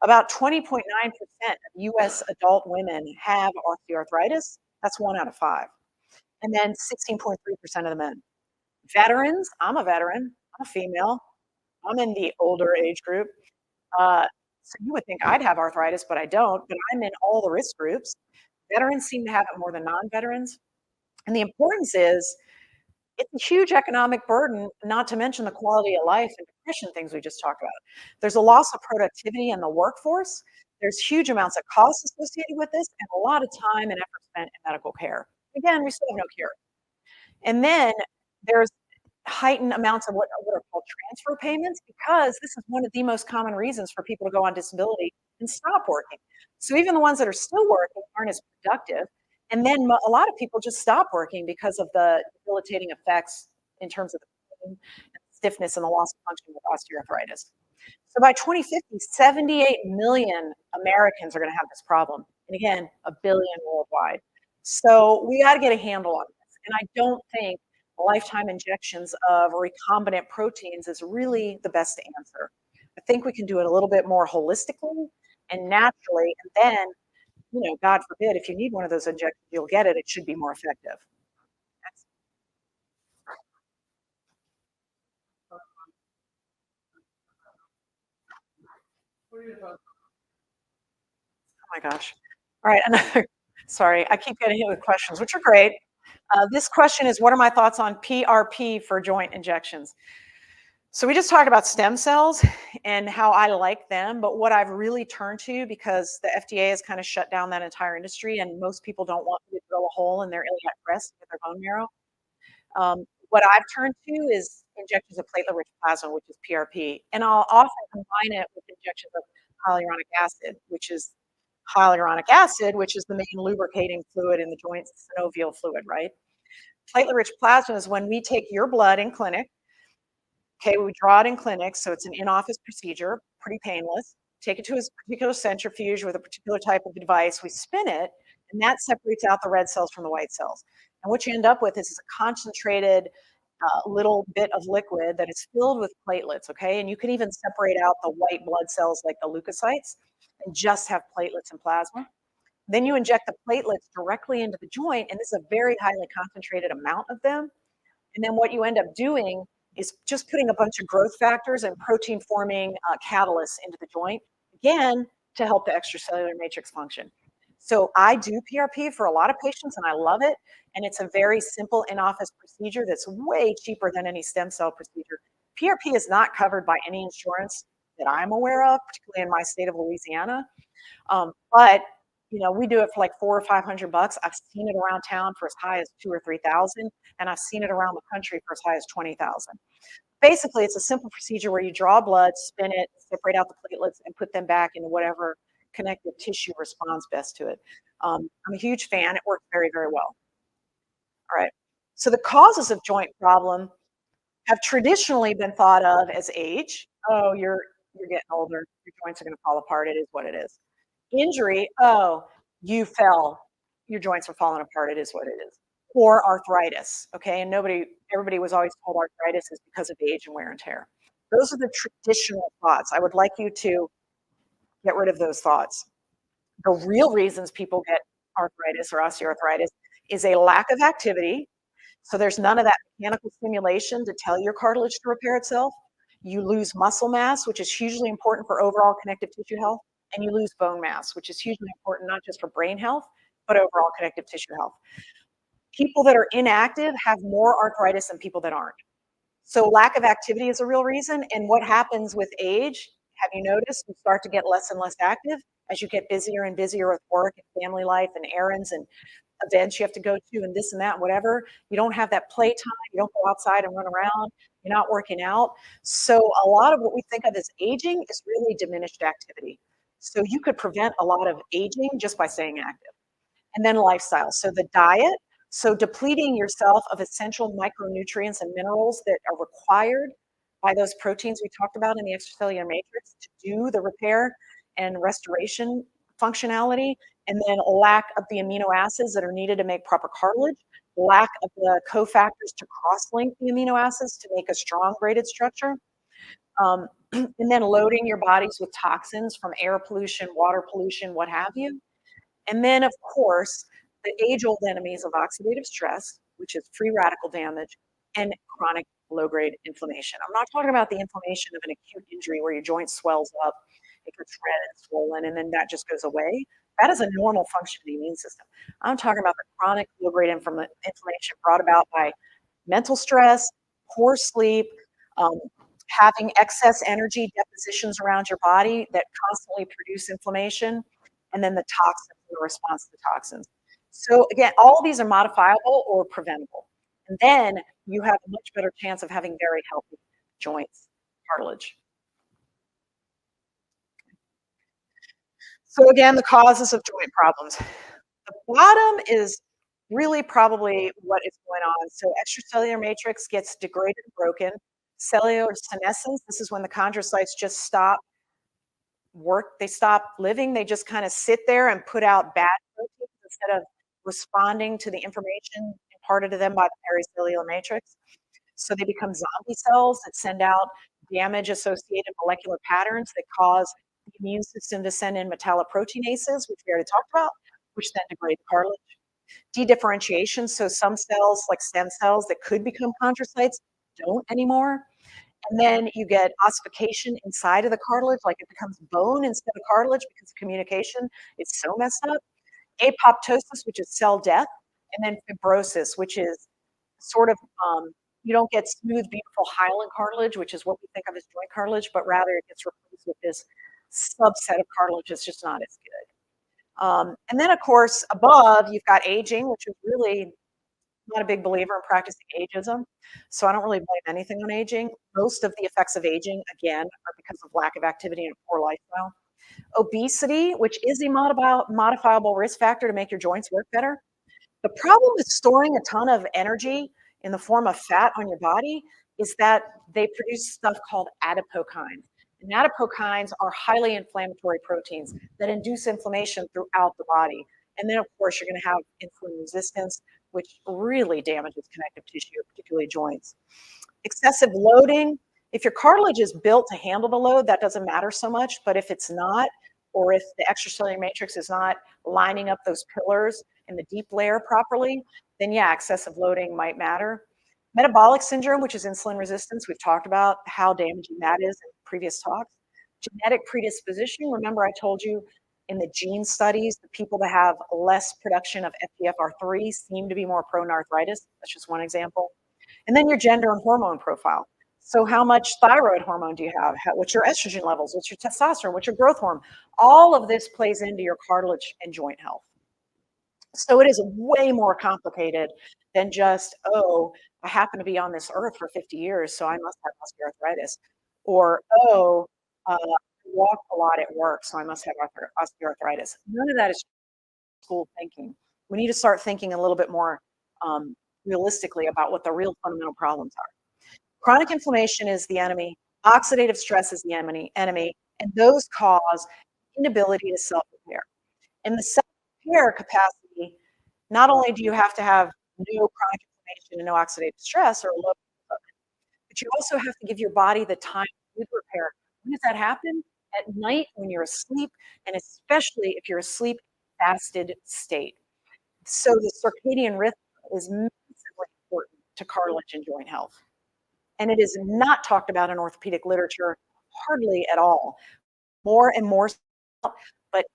About 20.9% of US adult women have osteoarthritis. That's 1 out of 5. And then 16.3% of the men. Veterans, I'm a veteran, I'm a female, I'm in the older age group. So you would think I'd have arthritis, but I don't, but I'm in all the risk groups. Veterans seem to have it more than non-veterans. And the importance is it's a huge economic burden, not to mention the quality of life and depression things we just talked about. There's a loss of productivity in the workforce. There's huge amounts of costs associated with this and a lot of time and effort spent in medical care. Again, we still have no cure. And then there's heightened amounts of what are called transfer payments because this is one of the most common reasons for people to go on disability and stop working. So even the ones that are still working aren't as productive. And then a lot of people just stop working because of the debilitating effects in terms of the pain and stiffness and the loss of function with osteoarthritis. So by 2050, 78 million Americans are going to have this problem. And again, a billion worldwide. So we got to get a handle on this. And I don't think lifetime injections of recombinant proteins is really the best answer. I think we can do it a little bit more holistically and naturally. And then, God forbid, if you need one of those injections, you'll get it. It should be more effective. What are your thoughts? Oh my gosh. All right, another sorry, I keep getting hit with questions, which are great. This question is, what are my thoughts on PRP for joint injections? So we just talked about stem cells and how I like them, but what I've really turned to, because the FDA has kind of shut down that entire industry and most people don't want me to drill a hole in their iliac crest with their bone marrow. What I've turned to is injections of platelet-rich plasma, which is PRP, and I'll often combine it with injections of hyaluronic acid, which is the main lubricating fluid in the joint, synovial fluid, right? Platelet-rich plasma is when we take your blood in clinic. Okay, we draw it in clinic, so it's an in-office procedure, pretty painless. Take it to a particular centrifuge with a particular type of device. We spin it, and that separates out the red cells from the white cells. And what you end up with is a concentrated little bit of liquid that is filled with platelets. Okay, and you can even separate out the white blood cells like the leukocytes, and just have platelets and plasma. Then you inject the platelets directly into the joint, and this is a very highly concentrated amount of them. And then what you end up doing is just putting a bunch of growth factors and protein forming catalysts into the joint, again, to help the extracellular matrix function. So I do PRP for a lot of patients and I love it. And it's a very simple in office procedure that's way cheaper than any stem cell procedure. PRP is not covered by any insurance that I'm aware of, particularly in my state of Louisiana. But we do it for like 400 or 500 bucks. I've seen it around town for as high as 2 or 3 thousand, and I've seen it around the country for as high as 20,000. Basically, it's a simple procedure where you draw blood, spin it, separate out the platelets, and put them back into whatever connective tissue responds best to it. I'm a huge fan. It works very, very well. All right. So the causes of joint problem have traditionally been thought of as age. Oh, you're getting older. Your joints are going to fall apart. It is what it is. Injury, oh, you fell. Your joints are falling apart. It is what it is. Or arthritis. Okay. And everybody was always told arthritis is because of age and wear and tear. Those are the traditional thoughts. I would like you to get rid of those thoughts. The real reasons people get arthritis or osteoarthritis is a lack of activity. So there's none of that mechanical stimulation to tell your cartilage to repair itself. You lose muscle mass, which is hugely important for overall connective tissue health, and you lose bone mass, which is hugely important not just for brain health, but overall connective tissue health. People that are inactive have more arthritis than people that aren't. So lack of activity is a real reason. And what happens with age, have you noticed? You start to get less and less active as you get busier and busier with work and family life and errands and events you have to go to and this and that, whatever. You don't have that playtime. You don't go outside and run around. You're not working out. So a lot of what we think of as aging is really diminished activity. So you could prevent a lot of aging just by staying active. And then lifestyle. So the diet, so depleting yourself of essential micronutrients and minerals that are required by those proteins we talked about in the extracellular matrix to do the repair and restoration functionality, and then lack of the amino acids that are needed to make proper cartilage, lack of the cofactors to cross-link the amino acids to make a strong braided structure, and then loading your bodies with toxins from air pollution, water pollution, what have you. And then, of course, the age-old enemies of oxidative stress, which is free radical damage, and chronic low-grade inflammation. I'm not talking about the inflammation of an acute injury where your joint swells up, it gets red and swollen, and then that just goes away. That is a normal function of the immune system. I'm talking about the chronic low-grade inflammation brought about by mental stress, poor sleep, um, having excess energy depositions around your body that constantly produce inflammation, and then the toxins, the response to the toxins. So again, all of these are modifiable or preventable. And then you have a much better chance of having very healthy joints, cartilage. So again, the causes of joint problems. The bottom is really probably what is going on. So extracellular matrix gets degraded and broken. Cellular senescence, this is when the chondrocytes just stop they stop living, they just kind of sit there and put out bad proteins instead of responding to the information imparted to them by the pericellular matrix. So they become zombie cells that send out damage associated molecular patterns that cause the immune system to send in metalloproteinases, which we already talked about, which then degrade the cartilage. Dedifferentiation, so some cells, like stem cells that could become chondrocytes, don't anymore. And then you get ossification inside of the cartilage, like it becomes bone instead of cartilage because communication is so messed up. Apoptosis, which is cell death, and then fibrosis, which is sort of, you don't get smooth, beautiful hyaline cartilage, which is what we think of as joint cartilage, but rather it gets replaced with this subset of cartilage that's just not as good. And then, of course, above, you've got aging, which is really not a big believer in practicing ageism. So I don't really blame anything on aging. Most of the effects of aging, again, are because of lack of activity and a poor lifestyle. Obesity, which is a modifiable risk factor to make your joints work better. The problem with storing a ton of energy in the form of fat on your body is that they produce stuff called adipokines. And adipokines are highly inflammatory proteins that induce inflammation throughout the body. And then, of course, you're going to have insulin resistance, which really damages connective tissue, particularly joints. Excessive loading. If your cartilage is built to handle the load, that doesn't matter so much. But if it's not, or if the extracellular matrix is not lining up those pillars in the deep layer properly, then yeah, excessive loading might matter. Metabolic syndrome, which is insulin resistance, we've talked about how damaging that is in previous talks. Genetic predisposition, remember I told you in the gene studies, the people that have less production of FGFR3 seem to be more prone to arthritis. That's just one example. And then your gender and hormone profile. So how much thyroid hormone do you have? What's your estrogen levels? What's your testosterone? What's your growth hormone? All of this plays into your cartilage and joint health. So it is way more complicated than just, oh, I happen to be on this earth for 50 years, so I must have osteoarthritis. Or, oh, I walk a lot at work, so I must have osteoarthritis. None of that is school thinking. We need to start thinking a little bit more realistically about what the real fundamental problems are. Chronic inflammation is the enemy, oxidative stress is the enemy, and those cause inability to self-repair. And the self-repair capacity, not only do you have to have no chronic inflammation and no oxidative stress or low, but you also have to give your body the time to repair. When does that happen? At night when you're asleep, and especially if you're asleep in a fasted state. So the circadian rhythm is massively important to cartilage and joint health. And it is not talked about in orthopedic literature hardly at all. More and more, but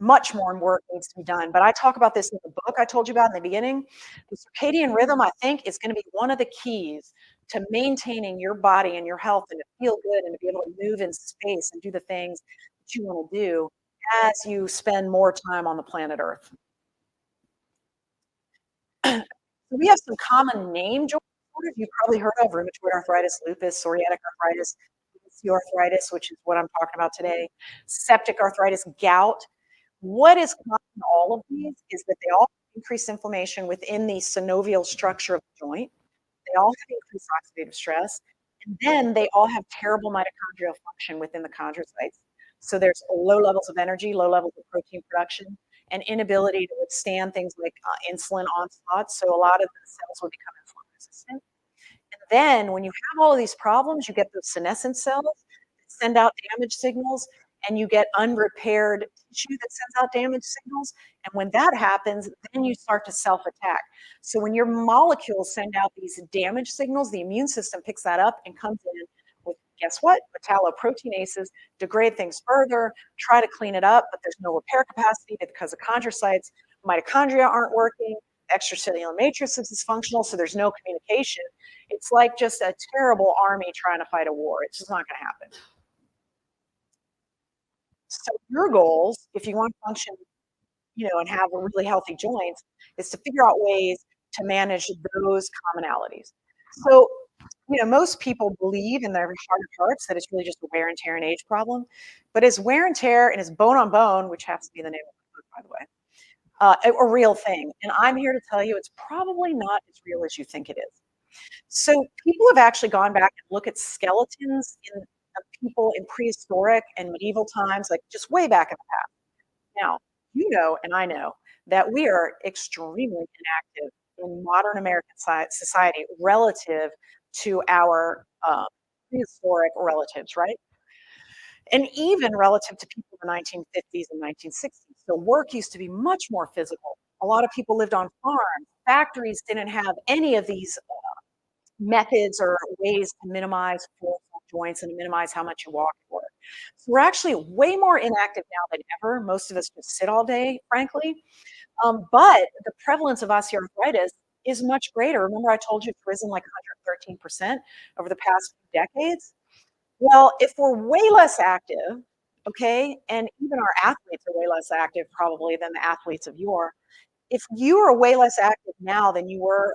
much more work needs to be done. But I talk about this in the book I told you about in the beginning. The circadian rhythm, I think, is going to be one of the keys to maintaining your body and your health and to feel good and to be able to move in space and do the things that you want to do as you spend more time on the planet Earth. So we have some common name joint disorders you've probably heard of: rheumatoid arthritis, lupus, psoriatic arthritis, osteoarthritis, which is what I'm talking about today, septic arthritis, gout. What is common in all of these is that they all increase inflammation within the synovial structure of the joint. They all have increased oxidative stress, and then they all have terrible mitochondrial function within the chondrocytes. So there's low levels of energy, low levels of protein production, and inability to withstand things like insulin onslaughts. So a lot of the cells will become insulin resistant. And then when you have all of these problems, you get those senescent cells that send out damage signals, and you get unrepaired tissue that sends out damage signals. And when that happens, then you start to self-attack. So when your molecules send out these damage signals, the immune system picks that up and comes in with, guess what? Metalloproteinases degrade things further, try to clean it up, but there's no repair capacity because of chondrocytes. Mitochondria aren't working. Extracellular matrix is dysfunctional, so there's no communication. It's like just a terrible army trying to fight a war. It's just not going to happen. So your goals, if you want to function, and have a really healthy joints, is to figure out ways to manage those commonalities. So, most people believe in their heart of hearts that it's really just a wear and tear and age problem. But is wear and tear and is bone on bone, which has to be the name of the book, by the way, a real thing? And I'm here to tell you it's probably not as real as you think it is. So people have actually gone back and looked at skeletons of people in prehistoric and medieval times, like just way back in the past. Now, and I know that we are extremely inactive in modern American society relative to our prehistoric relatives, right? And even relative to people in the 1950s and 1960s. So work used to be much more physical. A lot of people lived on farms. Factories didn't have any of these methods or ways to minimize force on joints and to minimize how much you walk at work. So we're actually way more inactive now than ever. Most of us just sit all day, frankly. But the prevalence of osteoarthritis is much greater. Remember, I told you it's risen like 113% over the past few decades? Well, if we're way less active, okay, and even our athletes are way less active probably than the athletes of yore. If you are way less active now than you were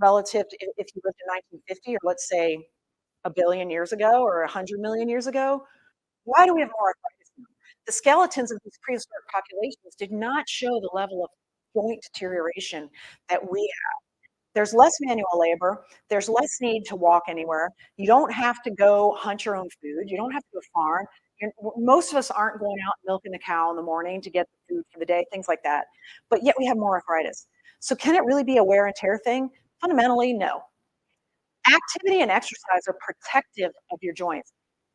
relative to if you lived in 1950 or let's say a billion years ago or 100 million years ago, why do we have more arthritis now? The skeletons of these prehistoric populations did not show the level of joint deterioration that we. There's less manual labor. There's less need to walk anywhere. You don't have to go hunt your own food. You don't have to go farm. Most of us aren't going out milking the cow in the morning to get the food for the day, things like that. But yet we have more arthritis. So can it really be a wear and tear thing? Fundamentally, no. Activity and exercise are protective of your joints.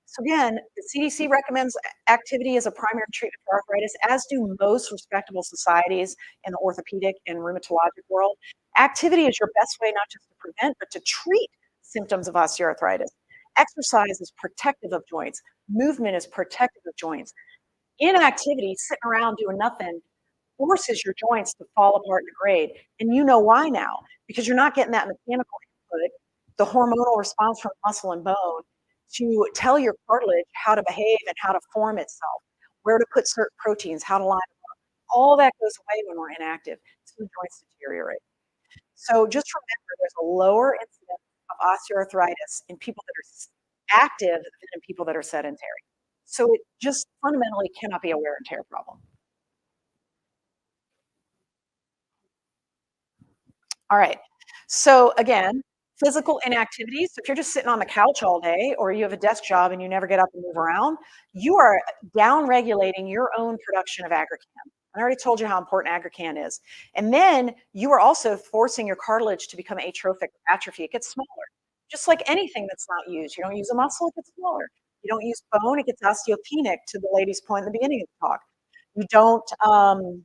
So again, the CDC recommends activity as a primary treatment for arthritis, as do most respectable societies in the orthopedic and rheumatologic world. Activity is your best way not just to prevent, but to treat symptoms of osteoarthritis. Exercise is protective of joints. Movement is protective of joints. Inactivity, sitting around doing nothing, forces your joints to fall apart and degrade. And you know why now, because you're not getting that mechanical input, the hormonal response from muscle and bone to tell your cartilage how to behave and how to form itself, where to put certain proteins, how to line them up. All that goes away when we're inactive. So the joints deteriorate. So just remember, there's a lower incidence of osteoarthritis in people that are active than in people that are sedentary. So it just fundamentally cannot be a wear and tear problem. All right. So again, physical inactivity. So if you're just sitting on the couch all day or you have a desk job and you never get up and move around, you are down regulating your own production of aggrecan. I already told you how important aggrecan is. And then you are also forcing your cartilage to become atrophic or atrophy. It gets smaller. Just like anything that's not used. You don't use a muscle, it gets smaller. You don't use bone, it gets osteopenic, to the lady's point in the beginning of the talk. You don't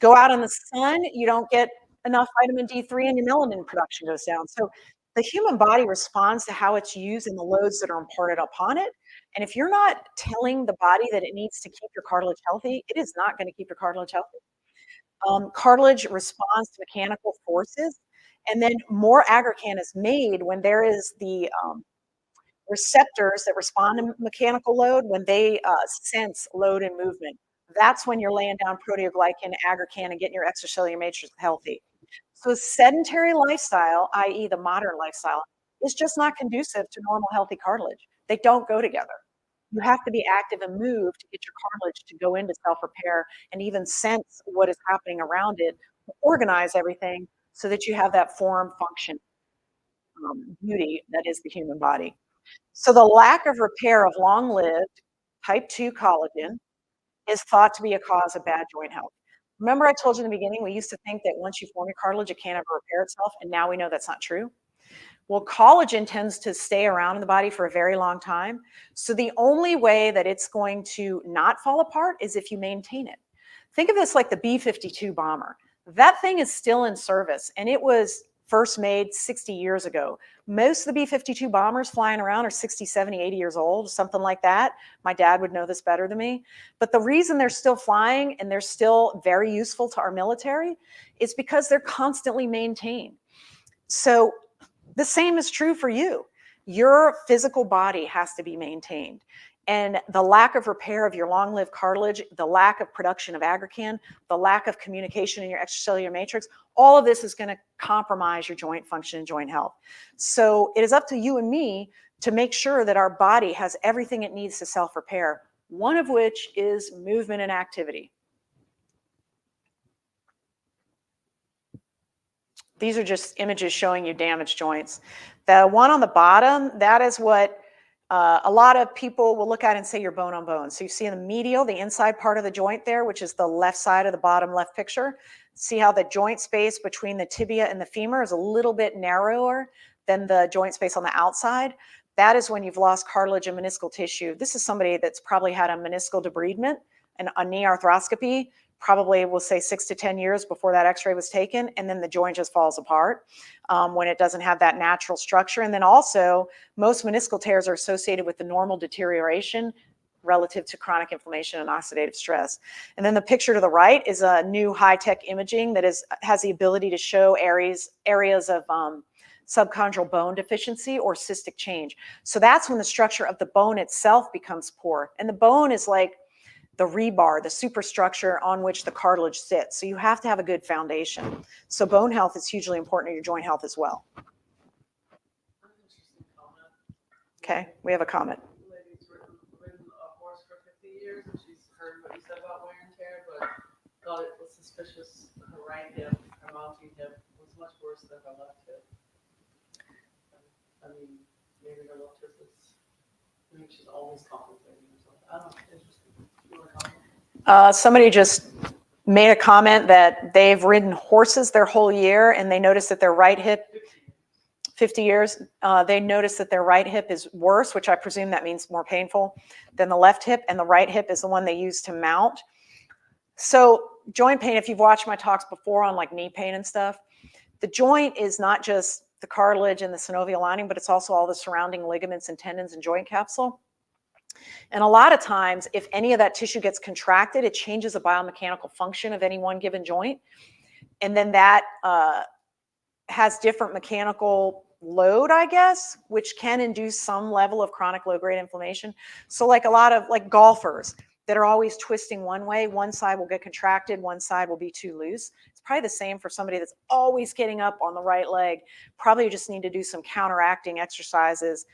go out in the sun, you don't get enough vitamin D3 and your melanin production goes down. So the human body responds to how it's used and the loads that are imparted upon it. And if you're not telling the body that it needs to keep your cartilage healthy, it is not going to keep your cartilage healthy. Cartilage responds to mechanical forces, and then more aggrecan is made when there is the receptors that respond to mechanical load when they sense load and movement. That's when you're laying down proteoglycan, aggrecan, and getting your extracellular matrix healthy. So a sedentary lifestyle, i.e. the modern lifestyle, is just not conducive to normal healthy cartilage. They don't go together. You have to be active and move to get your cartilage to go into self-repair and even sense what is happening around it, organize everything so that you have that form, function, beauty that is the human body. So the lack of repair of long-lived type 2 collagen is thought to be a cause of bad joint health. Remember I told you in the beginning, we used to think that once you form your cartilage, it can't ever repair itself, and now we know that's not true. Well, collagen tends to stay around in the body for a very long time. So the only way that it's going to not fall apart is if you maintain it. Think of this like the B-52 bomber. That thing is still in service, and it was first made 60 years ago. Most of the B-52 bombers flying around are 60, 70, 80 years old, something like that. My dad would know this better than me. But the reason they're still flying and they're still very useful to our military is because they're constantly maintained. So the same is true for you. Your physical body has to be maintained. And the lack of repair of your long-lived cartilage, the lack of production of aggrecan, the lack of communication in your extracellular matrix, all of this is going to compromise your joint function and joint health. So it is up to you and me to make sure that our body has everything it needs to self-repair, one of which is movement and activity. These are just images showing you damaged joints. The one on the bottom, that is what a lot of people will look at and say you're bone on bone. So you see in the medial, the inside part of the joint there, which is the left side of the bottom left picture. See how the joint space between the tibia and the femur is a little bit narrower than the joint space on the outside. That is when you've lost cartilage and meniscal tissue. This is somebody that's probably had a meniscal debridement and a knee arthroscopy probably we'll say 6 to 10 years before that x-ray was taken, and then the joint just falls apart when it doesn't have that natural structure. And then also, most meniscal tears are associated with the normal deterioration relative to chronic inflammation and oxidative stress. And then the picture to the right is a new high-tech imaging that has the ability to show areas of subchondral bone deficiency or cystic change. So that's when the structure of the bone itself becomes poor. And the bone is like the rebar, the superstructure on which the cartilage sits. So you have to have a good foundation. So bone health is hugely important to your joint health as well. Okay, we have a comment. Lady's ridden a horse for 50 years, and she's heard what you said about wear and tear, but thought it was suspicious. Her right hip, her mounting hip, was much worse than her left hip. I mean, maybe her left hip is, maybe she's always compensating or something. I don't know, interesting. You want to comment? Somebody just made a comment that they've ridden horses their whole year and they noticed that their right hip, 50 years, they noticed that their right hip is worse, which I presume that means more painful than the left hip, and the right hip is the one they use to mount. So joint pain, if you've watched my talks before on like knee pain and stuff, the joint is not just the cartilage and the synovial lining, but it's also all the surrounding ligaments and tendons and joint capsule. And a lot of times, if any of that tissue gets contracted, it changes the biomechanical function of any one given joint. And then that has different mechanical load, I guess, which can induce some level of chronic low-grade inflammation. So like a lot of like golfers that are always twisting one way, one side will get contracted, one side will be too loose. It's probably the same for somebody that's always getting up on the right leg. Probably just need to do some counteracting exercises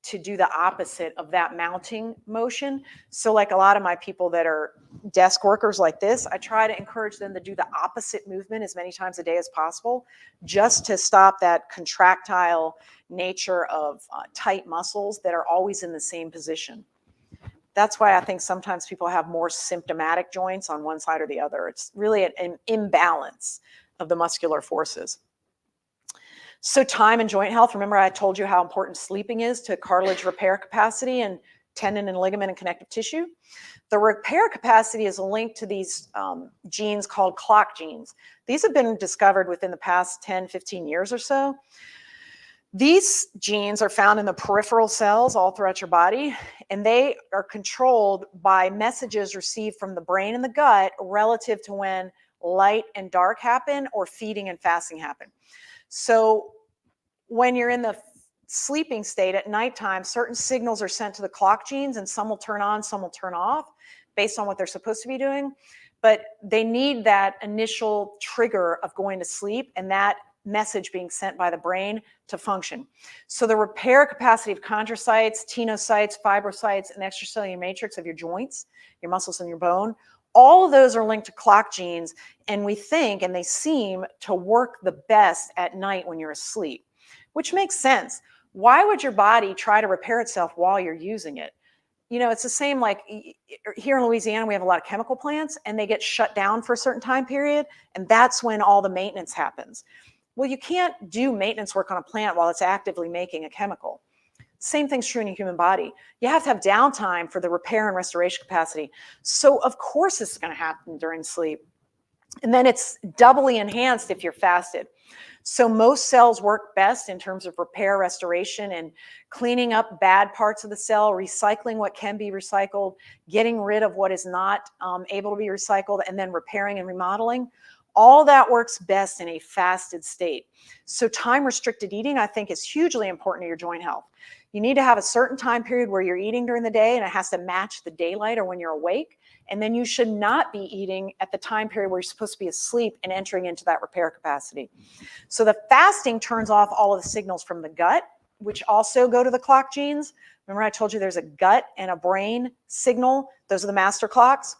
to do the opposite of that mounting motion. So like a lot of my people that are desk workers like this, I try to encourage them to do the opposite movement as many times a day as possible, just to stop that contractile nature of tight muscles that are always in the same position. That's why I think sometimes people have more symptomatic joints on one side or the other. It's really an imbalance of the muscular forces. So time and joint health, remember I told you how important sleeping is to cartilage repair capacity and tendon and ligament and connective tissue. The repair capacity is linked to these genes called clock genes. These have been discovered within the past 10, 15 years or so. These genes are found in the peripheral cells all throughout your body, and they are controlled by messages received from the brain and the gut relative to when light and dark happen or feeding and fasting happen. So when you're in the sleeping state at nighttime, certain signals are sent to the clock genes, and some will turn on, some will turn off based on what they're supposed to be doing. But they need that initial trigger of going to sleep and that message being sent by the brain to function. So the repair capacity of chondrocytes, tenocytes, fibrocytes, and extracellular matrix of your joints, your muscles and your bone, all of those are linked to clock genes, and we think, and they seem to work the best at night when you're asleep, which makes sense. Why would your body try to repair itself while you're using it? You know, it's the same like here in Louisiana, we have a lot of chemical plants and they get shut down for a certain time period, and that's when all the maintenance happens. Well, you can't do maintenance work on a plant while it's actively making a chemical. Same thing's true in your human body. You have to have downtime for the repair and restoration capacity. So of course this is going to happen during sleep. And then it's doubly enhanced if you're fasted. So most cells work best in terms of repair, restoration, and cleaning up bad parts of the cell, recycling what can be recycled, getting rid of what is not able to be recycled, and then repairing and remodeling. All that works best in a fasted state. So time-restricted eating, I think, is hugely important to your joint health. You need to have a certain time period where you're eating during the day, and it has to match the daylight or when you're awake. And then you should not be eating at the time period where you're supposed to be asleep and entering into that repair capacity. So the fasting turns off all of the signals from the gut, which also go to the clock genes. Remember I told you there's a gut and a brain signal. Those are the master clocks.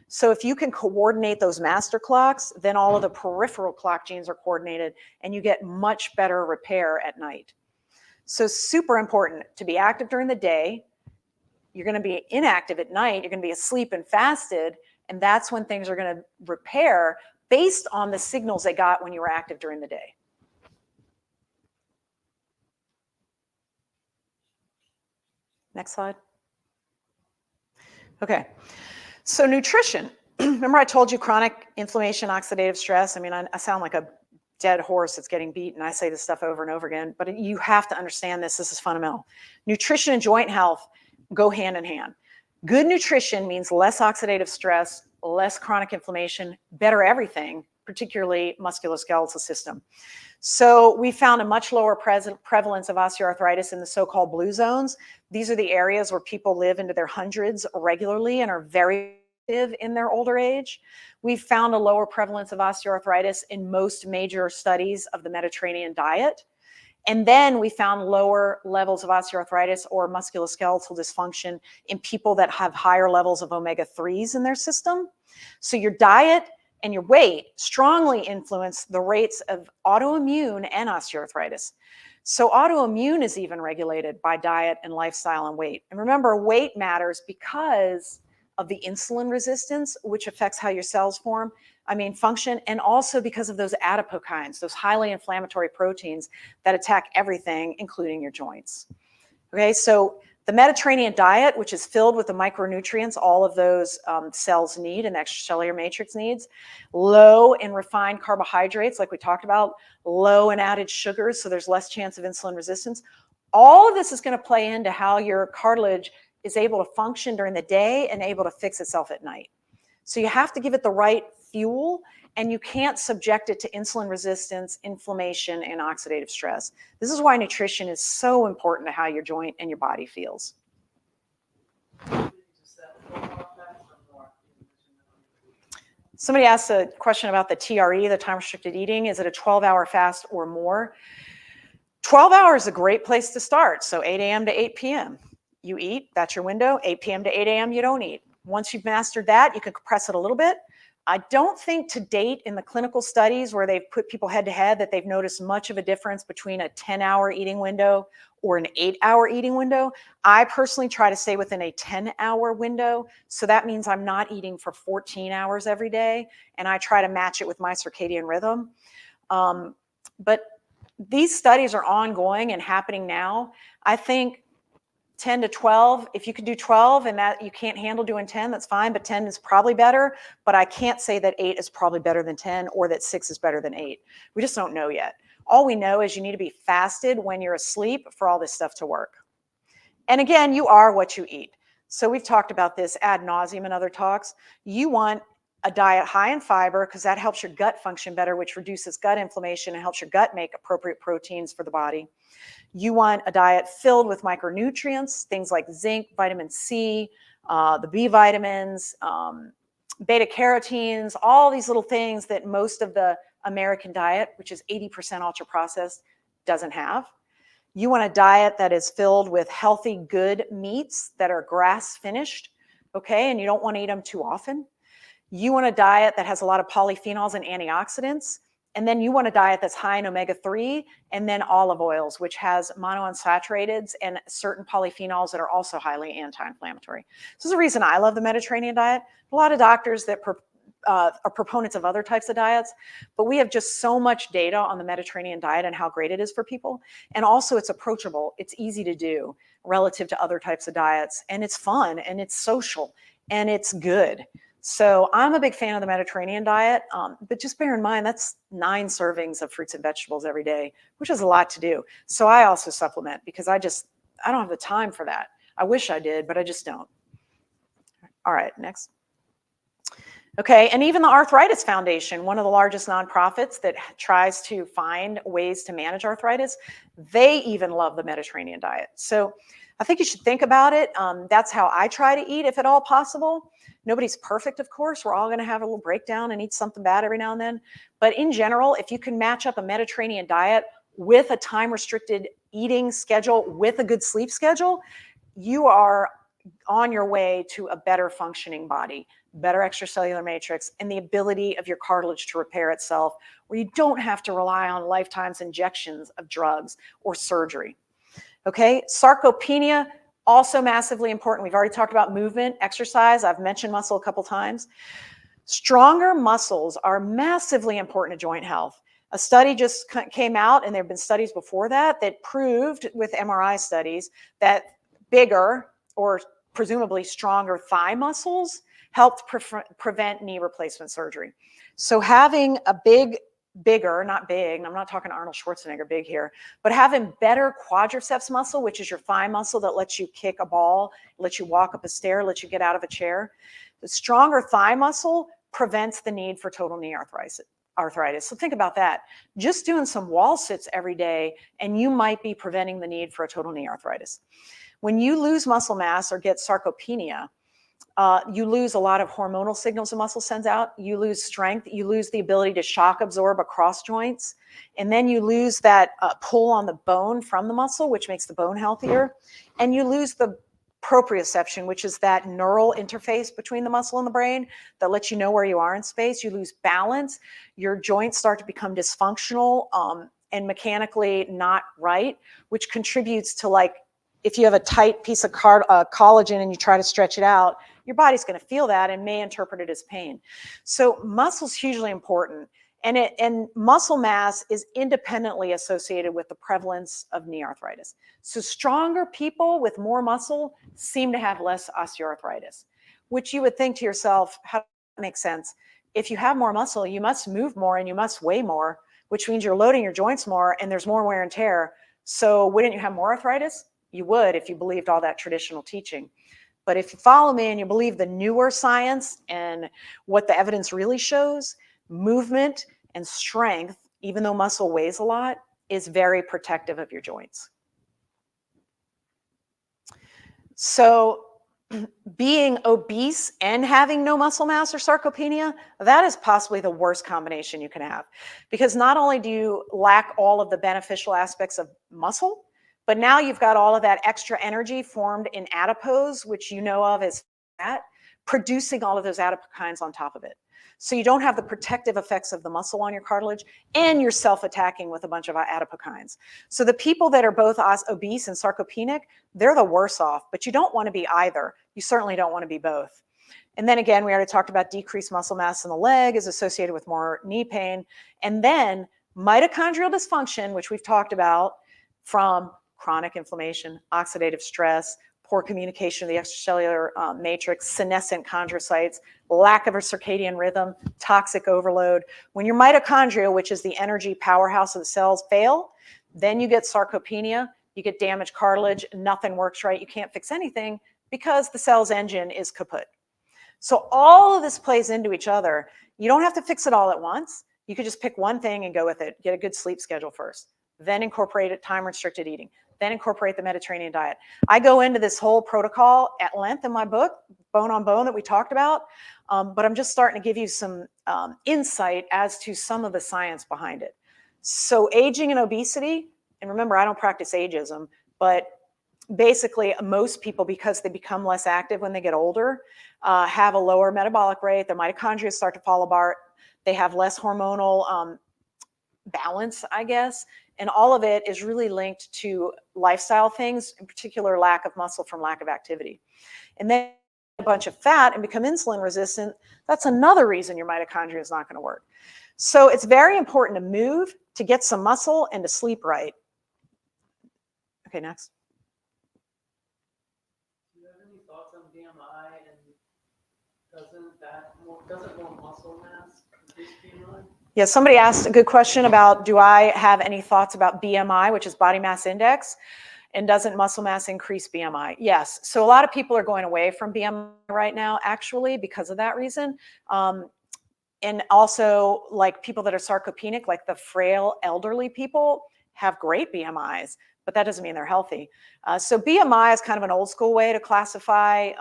So if you can coordinate those master clocks, then all of the peripheral clock genes are coordinated and you get much better repair at night. So super important to be active during the day. You're going to be inactive at night. You're going to be asleep and fasted. And that's when things are going to repair based on the signals they got when you were active during the day. Next slide. Okay. So nutrition. remember I told you chronic inflammation, oxidative stress? I mean, I sound like a dead horse that's getting beaten. I say this stuff over and over again, but you have to understand this. This is fundamental. Nutrition and joint health go hand in hand. Good nutrition means less oxidative stress, less chronic inflammation, better everything, particularly musculoskeletal system. So we found a much lower prevalence of osteoarthritis in the so-called blue zones. These are the areas where people live into their hundreds regularly and are very active in their older age. We've found a lower prevalence of osteoarthritis in most major studies of the Mediterranean diet. And then we found lower levels of osteoarthritis or musculoskeletal dysfunction in people that have higher levels of omega-3s in their system. So your diet and your weight strongly influence the rates of autoimmune and osteoarthritis. So autoimmune is even regulated by diet and lifestyle and weight. And remember, weight matters because of the insulin resistance, which affects how your cells function, and also because of those adipokines, those highly inflammatory proteins that attack everything, including your joints. Okay, so the Mediterranean diet, which is filled with the micronutrients all of those cells need and extracellular matrix needs, low in refined carbohydrates, like we talked about, low in added sugars, so there's less chance of insulin resistance. All of this is going to play into how your cartilage is able to function during the day and able to fix itself at night. So you have to give it the right fuel, and you can't subject it to insulin resistance, inflammation, and oxidative stress. This is why nutrition is so important to how your joint and your body feels. Somebody asked a question about the TRE, the time-restricted eating. Is it a 12-hour fast or more? 12 hours is a great place to start. So 8 a.m. to 8 p.m. You eat, that's your window. 8 p.m. to 8 a.m. you don't eat. Once you've mastered that, you can compress it a little bit. I don't think to date in the clinical studies where they've put people head to head that they've noticed much of a difference between a 10-hour eating window or an 8-hour eating window. I personally try to stay within a 10-hour window. So that means I'm not eating for 14 hours every day, and I try to match it with my circadian rhythm. But these studies are ongoing and happening now. I think 10 to 12, if you can do 12 and that you can't handle doing 10, that's fine, but 10 is probably better. But I can't say that 8 is probably better than 10 or that 6 is better than 8. We just don't know yet. All we know is you need to be fasted when you're asleep for all this stuff to work. And again, you are what you eat. So we've talked about this ad nauseum in other talks. You want a diet high in fiber because that helps your gut function better, which reduces gut inflammation and helps your gut make appropriate proteins for the body. You want a diet filled with micronutrients, things like zinc, vitamin C, the B vitamins, beta carotenes, all these little things that most of the American diet, which is 80% ultra processed, doesn't have. You want a diet that is filled with healthy, good meats that are grass finished, okay, and you don't want to eat them too often. You want a diet that has a lot of polyphenols and antioxidants. And then you want a diet that's high in omega-3 and then olive oils, which has monounsaturated and certain polyphenols that are also highly anti-inflammatory. So there's a reason I love the Mediterranean diet. A lot of doctors that are proponents of other types of diets, but we have just so much data on the Mediterranean diet and how great it is for people. And also it's approachable. It's easy to do relative to other types of diets. And it's fun and it's social and it's good. So I'm a big fan of the Mediterranean diet, but just bear in mind that's 9 servings of fruits and vegetables every day, which is a lot to do. So I also supplement because I don't have the time for that. I wish I did, but I just don't. All right, next. Okay, and even the Arthritis Foundation, one of the largest nonprofits that tries to find ways to manage arthritis, they even love the Mediterranean diet. So I think you should think about it. That's how I try to eat if at all possible. Nobody's perfect, of course. We're all going to have a little breakdown and eat something bad every now and then. But in general, if you can match up a Mediterranean diet with a time-restricted eating schedule, with a good sleep schedule, you are on your way to a better functioning body, better extracellular matrix, and the ability of your cartilage to repair itself, where you don't have to rely on lifetime's injections of drugs or surgery. Okay, sarcopenia, also massively important. We've already talked about movement, exercise. I've mentioned muscle a couple times. Stronger muscles are massively important to joint health. A study just came out, and there have been studies before that proved with MRI studies that bigger or presumably stronger thigh muscles helped prevent knee replacement surgery. So having a bigger, not big, I'm not talking Arnold Schwarzenegger big here, but having better quadriceps muscle, which is your thigh muscle that lets you kick a ball, lets you walk up a stair, lets you get out of a chair. The stronger thigh muscle prevents the need for total knee arthritis. So think about that. Just doing some wall sits every day, and you might be preventing the need for a total knee arthritis. When you lose muscle mass or get sarcopenia, you lose a lot of hormonal signals the muscle sends out. You lose strength. You lose the ability to shock absorb across joints. And then you lose that pull on the bone from the muscle, which makes the bone healthier. And you lose the proprioception, which is that neural interface between the muscle and the brain that lets you know where you are in space. You lose balance. Your joints start to become dysfunctional and mechanically not right, which contributes to, like, if you have a tight piece of collagen and you try to stretch it out, your body's going to feel that and may interpret it as pain. So muscle's hugely important. And muscle mass is independently associated with the prevalence of knee arthritis. So stronger people with more muscle seem to have less osteoarthritis, which you would think to yourself, how does that make sense? If you have more muscle, you must move more and you must weigh more, which means you're loading your joints more and there's more wear and tear. So wouldn't you have more arthritis? You would if you believed all that traditional teaching. But if you follow me and you believe the newer science and what the evidence really shows, movement and strength, even though muscle weighs a lot, is very protective of your joints. So being obese and having no muscle mass or sarcopenia, that is possibly the worst combination you can have. Because not only do you lack all of the beneficial aspects of muscle, but now you've got all of that extra energy formed in adipose, which you know of as fat, producing all of those adipokines on top of it. So you don't have the protective effects of the muscle on your cartilage, and you're self-attacking with a bunch of adipokines. So the people that are both obese and sarcopenic, they're the worse off, but you don't want to be either. You certainly don't want to be both. And then again, we already talked about decreased muscle mass in the leg is associated with more knee pain. And then mitochondrial dysfunction, which we've talked about, from chronic inflammation, oxidative stress, poor communication of the extracellular matrix, senescent chondrocytes, lack of a circadian rhythm, toxic overload. When your mitochondria, which is the energy powerhouse of the cells, fail, then you get sarcopenia, you get damaged cartilage, nothing works right, you can't fix anything because the cell's engine is kaput. So all of this plays into each other. You don't have to fix it all at once. You could just pick one thing and go with it. Get a good sleep schedule first, then incorporate it, time-restricted eating, then incorporate the Mediterranean diet. I go into this whole protocol at length in my book, Bone on Bone, that we talked about, but I'm just starting to give you some insight as to some of the science behind it. So aging and obesity, and remember, I don't practice ageism, but basically most people, because they become less active when they get older, have a lower metabolic rate, their mitochondria start to fall apart, they have less hormonal balance, I guess. And all of it is really linked to lifestyle things, in particular lack of muscle from lack of activity. And then a bunch of fat and become insulin resistant, that's another reason your mitochondria is not going to work. So it's very important to move, to get some muscle, and to sleep right. Okay, next. Do you have any thoughts on BMI, and doesn't more muscle mass increase BMI? Yeah, somebody asked a good question about, do I have any thoughts about BMI, which is body mass index, and doesn't muscle mass increase BMI? Yes. So a lot of people are going away from BMI right now, actually, because of that reason. And also, like people that are sarcopenic, like the frail elderly people, have great BMIs, but that doesn't mean they're healthy. So BMI is kind of an old school way to classify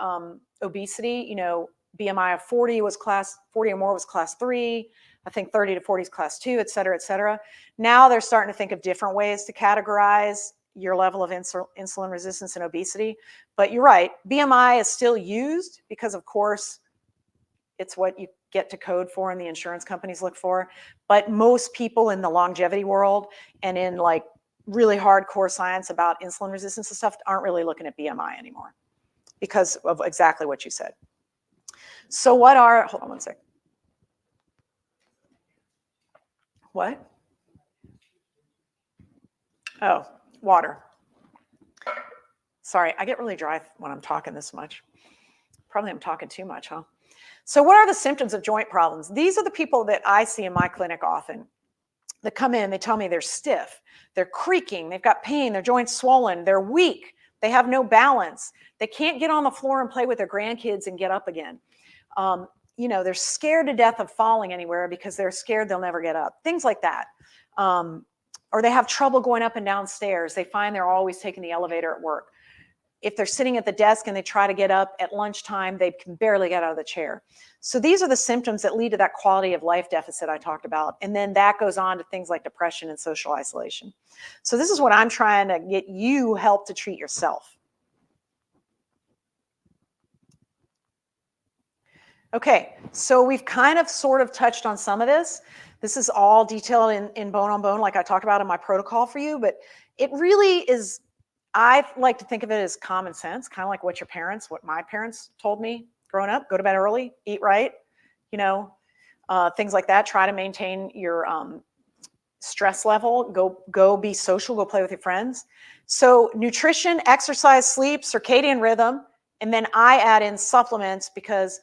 obesity. You know, BMI of 40 or more was class 3. I think 30 to 40 is class 2, et cetera, et cetera. Now they're starting to think of different ways to categorize your level of insulin resistance and obesity. But you're right, BMI is still used because, of course, it's what you get to code for and the insurance companies look for. But most people in the longevity world and in like really hardcore science about insulin resistance and stuff aren't really looking at BMI anymore because of exactly what you said. So hold on one sec. What? Oh, water. Sorry, I get really dry when I'm talking this much. Probably I'm talking too much, huh? So what are the symptoms of joint problems? These are the people that I see in my clinic often. They come in, they tell me they're stiff, they're creaking, they've got pain, their joints swollen, they're weak, they have no balance, they can't get on the floor and play with their grandkids and get up again. They're scared to death of falling anywhere because they're scared they'll never get up, things like that. Or they have trouble going up and down stairs. They find they're always taking the elevator at work. If they're sitting at the desk and they try to get up at lunchtime, they can barely get out of the chair. So these are the symptoms that lead to that quality of life deficit I talked about. And then that goes on to things like depression and social isolation. So this is what I'm trying to get you help to treat yourself. Okay, so we've kind of sort of touched on some of this. This is all detailed in Bone on Bone, like I talked about in my protocol for you, but it really is, I like to think of it as common sense, kind of like what my parents told me growing up: go to bed early, eat right, things like that. Try to maintain your stress level, go be social, go play with your friends. So nutrition, exercise, sleep, circadian rhythm, and then I add in supplements because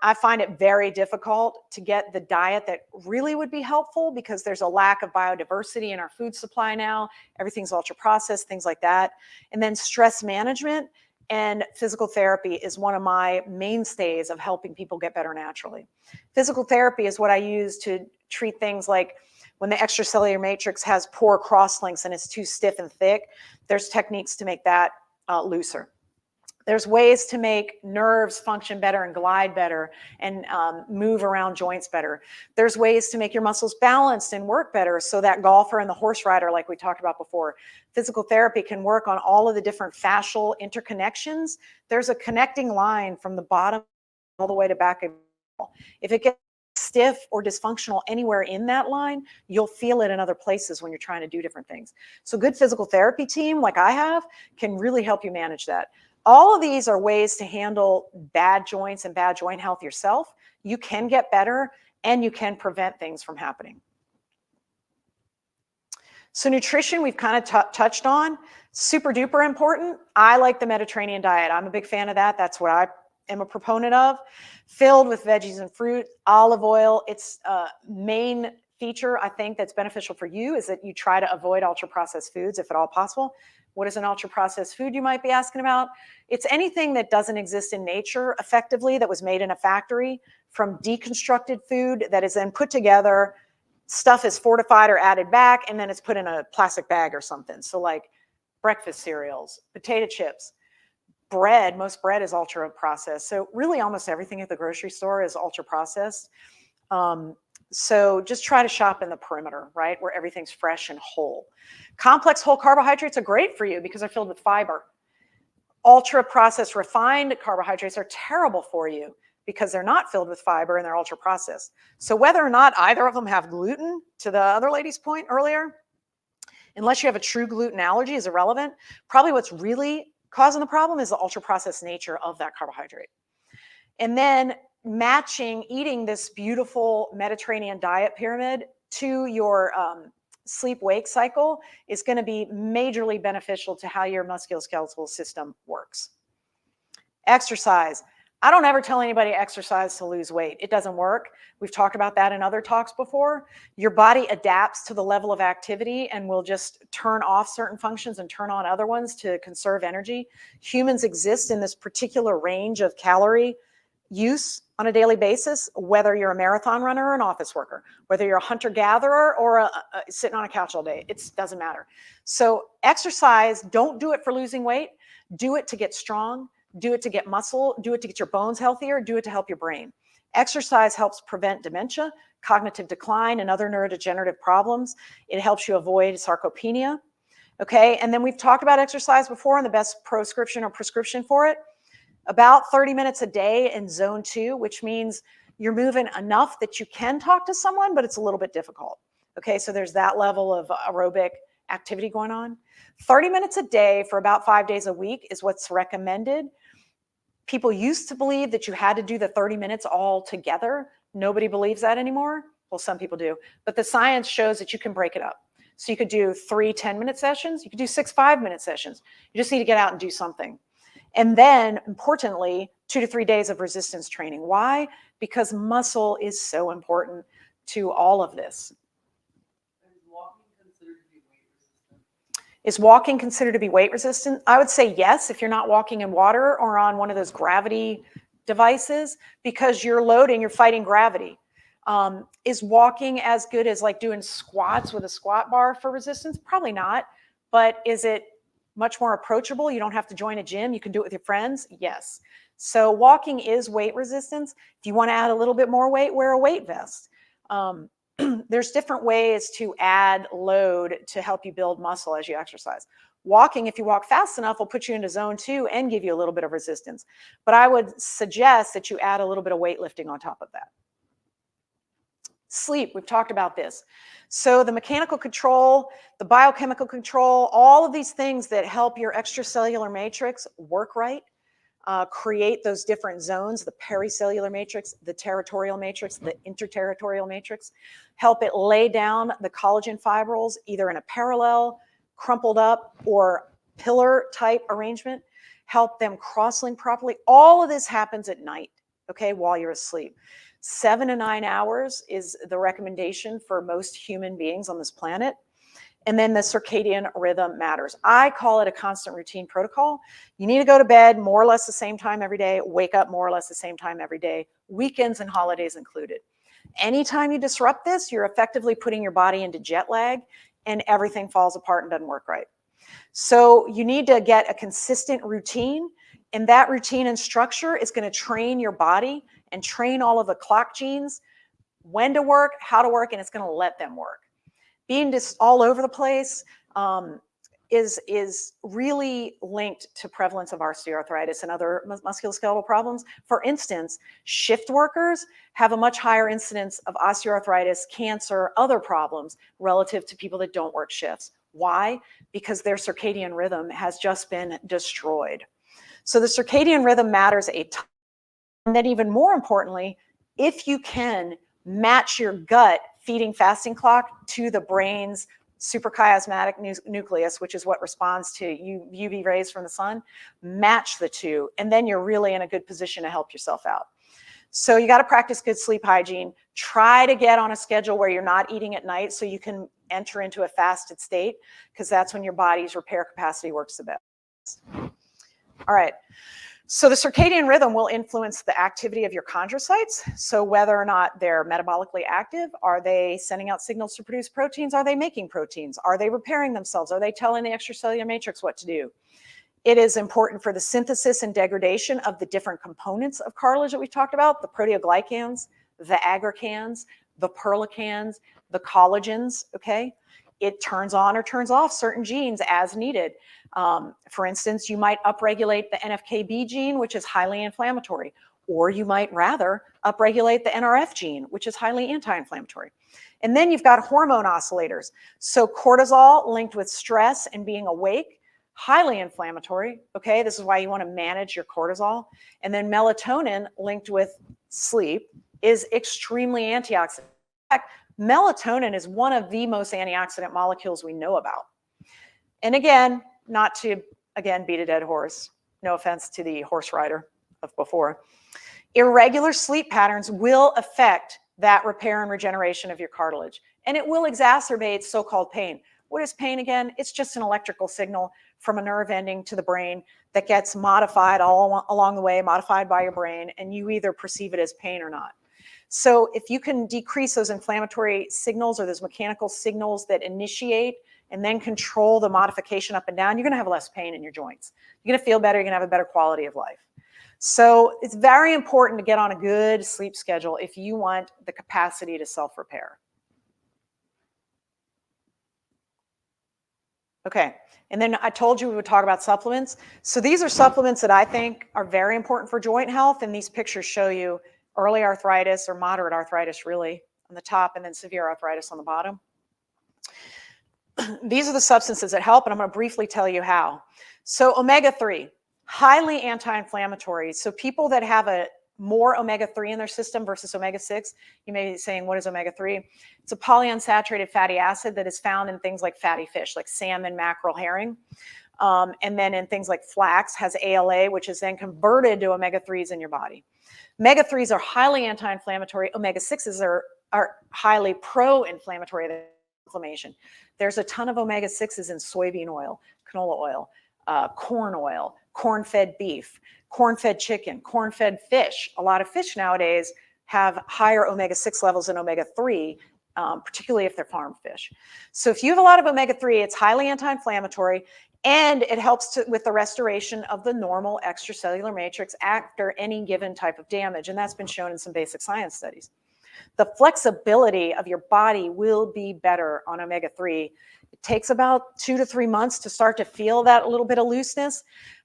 I find it very difficult to get the diet that really would be helpful because there's a lack of biodiversity in our food supply now. Everything's ultra processed, things like that. And then stress management and physical therapy is one of my mainstays of helping people get better naturally. Physical therapy is what I use to treat things like when the extracellular matrix has poor crosslinks and it's too stiff and thick. There's techniques to make that looser. There's ways to make nerves function better and glide better and move around joints better. There's ways to make your muscles balanced and work better, so that golfer and the horse rider, like we talked about before. Physical therapy can work on all of the different fascial interconnections. There's a connecting line from the bottom all the way to back of the ball. If it gets stiff or dysfunctional anywhere in that line, you'll feel it in other places when you're trying to do different things. So good physical therapy team like I have can really help you manage that. All of these are ways to handle bad joints and bad joint health yourself. You can get better and you can prevent things from happening. So nutrition, we've kind of touched on. Super duper important. I like the Mediterranean diet. I'm a big fan of that. That's what I am a proponent of. Filled with veggies and fruit, olive oil. Its main feature, I think, that's beneficial for you is that you try to avoid ultra-processed foods if at all possible. What is an ultra-processed food, you might be asking about? It's anything that doesn't exist in nature effectively, that was made in a factory, from deconstructed food that is then put together. Stuff is fortified or added back, and then it's put in a plastic bag or something. So like breakfast cereals, potato chips, bread. Most bread is ultra-processed. So really almost everything at the grocery store is ultra-processed. So just try to shop in the perimeter, right, where everything's fresh and whole. Complex whole carbohydrates are great for you because they're filled with fiber. Ultra-processed refined carbohydrates are terrible for you because they're not filled with fiber and they're ultra-processed. So whether or not either of them have gluten, to the other lady's point earlier, unless you have a true gluten allergy, is irrelevant. Probably what's really causing the problem is the ultra-processed nature of that carbohydrate. And then matching eating this beautiful Mediterranean diet pyramid to your sleep-wake cycle is going to be majorly beneficial to how your musculoskeletal system works. Exercise. I don't ever tell anybody exercise to lose weight. It doesn't work. We've talked about that in other talks before. Your body adapts to the level of activity and will just turn off certain functions and turn on other ones to conserve energy. Humans exist in this particular range of calorie use on a daily basis, whether you're a marathon runner or an office worker, whether you're a hunter-gatherer or sitting on a couch all day, it doesn't matter. So exercise, don't do it for losing weight. Do it to get strong. Do it to get muscle. Do it to get your bones healthier. Do it to help your brain. Exercise helps prevent dementia, cognitive decline, and other neurodegenerative problems. It helps you avoid sarcopenia. Okay, and then we've talked about exercise before and the best prescription for it. About 30 minutes a day in zone 2, which means you're moving enough that you can talk to someone, but it's a little bit difficult. Okay, so there's that level of aerobic activity going on. 30 minutes a day for about 5 days a week is what's recommended. People used to believe that you had to do the 30 minutes all together. Nobody believes that anymore. Well, some people do, but the science shows that you can break it up. So you could do 3 10-minute sessions. You could do 6 5-minute sessions. You just need to get out and do something. And then, importantly, 2 to 3 days of resistance training. Why? Because muscle is so important to all of this. Is walking considered to be weight resistant? Is walking considered to be weight resistant? I would say yes, if you're not walking in water or on one of those gravity devices, because you're loading, you're fighting gravity. Is walking as good as like doing squats with a squat bar for resistance? Probably not. But is it much more approachable? You don't have to join a gym. You can do it with your friends. Yes. So walking is weight resistance. If you want to add a little bit more weight, wear a weight vest. There's different ways to add load to help you build muscle as you exercise. Walking, if you walk fast enough, will put you into zone 2 and give you a little bit of resistance. But I would suggest that you add a little bit of weightlifting on top of that. Sleep, we've talked about this. So the mechanical control, the biochemical control, all of these things that help your extracellular matrix work right, create those different zones, the pericellular matrix, the territorial matrix, the interterritorial matrix, help it lay down the collagen fibrils either in a parallel, crumpled up, or pillar type arrangement, help them cross-link properly. All of this happens at night, okay, while you're asleep. 7 to 9 hours is the recommendation for most human beings on this planet. And then the circadian rhythm matters. I call it a constant routine protocol. You need to go to bed more or less the same time every day, wake up more or less the same time every day, weekends and holidays included. Anytime you disrupt this, you're effectively putting your body into jet lag and everything falls apart and doesn't work right. So you need to get a consistent routine, and that routine and structure is going to train your body and train all of the clock genes when to work, how to work, and it's going to let them work. Being just all over the place is really linked to prevalence of osteoarthritis and other musculoskeletal problems. For instance, shift workers have a much higher incidence of osteoarthritis, cancer, other problems relative to people that don't work shifts. Why? Because their circadian rhythm has just been destroyed. So the circadian rhythm matters a ton. And then even more importantly, if you can match your gut feeding fasting clock to the brain's suprachiasmatic nucleus, which is what responds to UV rays from the sun, match the two, and then you're really in a good position to help yourself out. So you got to practice good sleep hygiene. Try to get on a schedule where you're not eating at night so you can enter into a fasted state, because that's when your body's repair capacity works the best. All right. So the circadian rhythm will influence the activity of your chondrocytes. So whether or not they're metabolically active, are they sending out signals to produce proteins? Are they making proteins? Are they repairing themselves? Are they telling the extracellular matrix what to do? It is important for the synthesis and degradation of the different components of cartilage that we talked about, the proteoglycans, the aggregans, the perlicans, the collagens, okay? It turns on or turns off certain genes as needed. For instance, you might upregulate the NFKB gene, which is highly inflammatory, or you might rather upregulate the NRF gene, which is highly anti-inflammatory. And then you've got hormone oscillators. So cortisol linked with stress and being awake, highly inflammatory, okay? This is why you want to manage your cortisol. And then melatonin linked with sleep is extremely antioxidant. In fact, melatonin is one of the most antioxidant molecules we know about. And again, not to, beat a dead horse. No offense to the horse rider of before. Irregular sleep patterns will affect that repair and regeneration of your cartilage, and it will exacerbate so-called pain. What is pain again? It's just an electrical signal from a nerve ending to the brain that gets modified all along the way, modified by your brain, and you either perceive it as pain or not. So if you can decrease those inflammatory signals or those mechanical signals that initiate and then control the modification up and down, you're going to have less pain in your joints. You're going to feel better. You're going to have a better quality of life. So it's very important to get on a good sleep schedule if you want the capacity to self-repair. Okay, and then I told you we would talk about supplements. So these are supplements that I think are very important for joint health, and these pictures show you early arthritis or moderate arthritis really on the top, and then severe arthritis on the bottom. These are the substances that help, and I'm going to briefly tell you how. So omega-3, highly anti-inflammatory. So people that have a more omega-3 in their system versus omega-6, you may be saying, what is omega-3? It's a polyunsaturated fatty acid that is found in things like fatty fish, like salmon, mackerel, herring. And then in things like flax has ALA, which is then converted to omega-3s in your body. Omega-3s are highly anti-inflammatory. Omega-6s are highly pro-inflammatory inflammation. There's a ton of omega-6s in soybean oil, canola oil, corn oil, corn-fed beef, corn-fed chicken, corn-fed fish. A lot of fish nowadays have higher omega-6 levels than omega-3, particularly if they're farm fish. So if you have a lot of omega-3, it's highly anti-inflammatory, and it helps with the restoration of the normal extracellular matrix after any given type of damage, and that's been shown in some basic science studies. The flexibility of your body will be better on omega-3. It takes about 2 to 3 months to start to feel that little bit of looseness,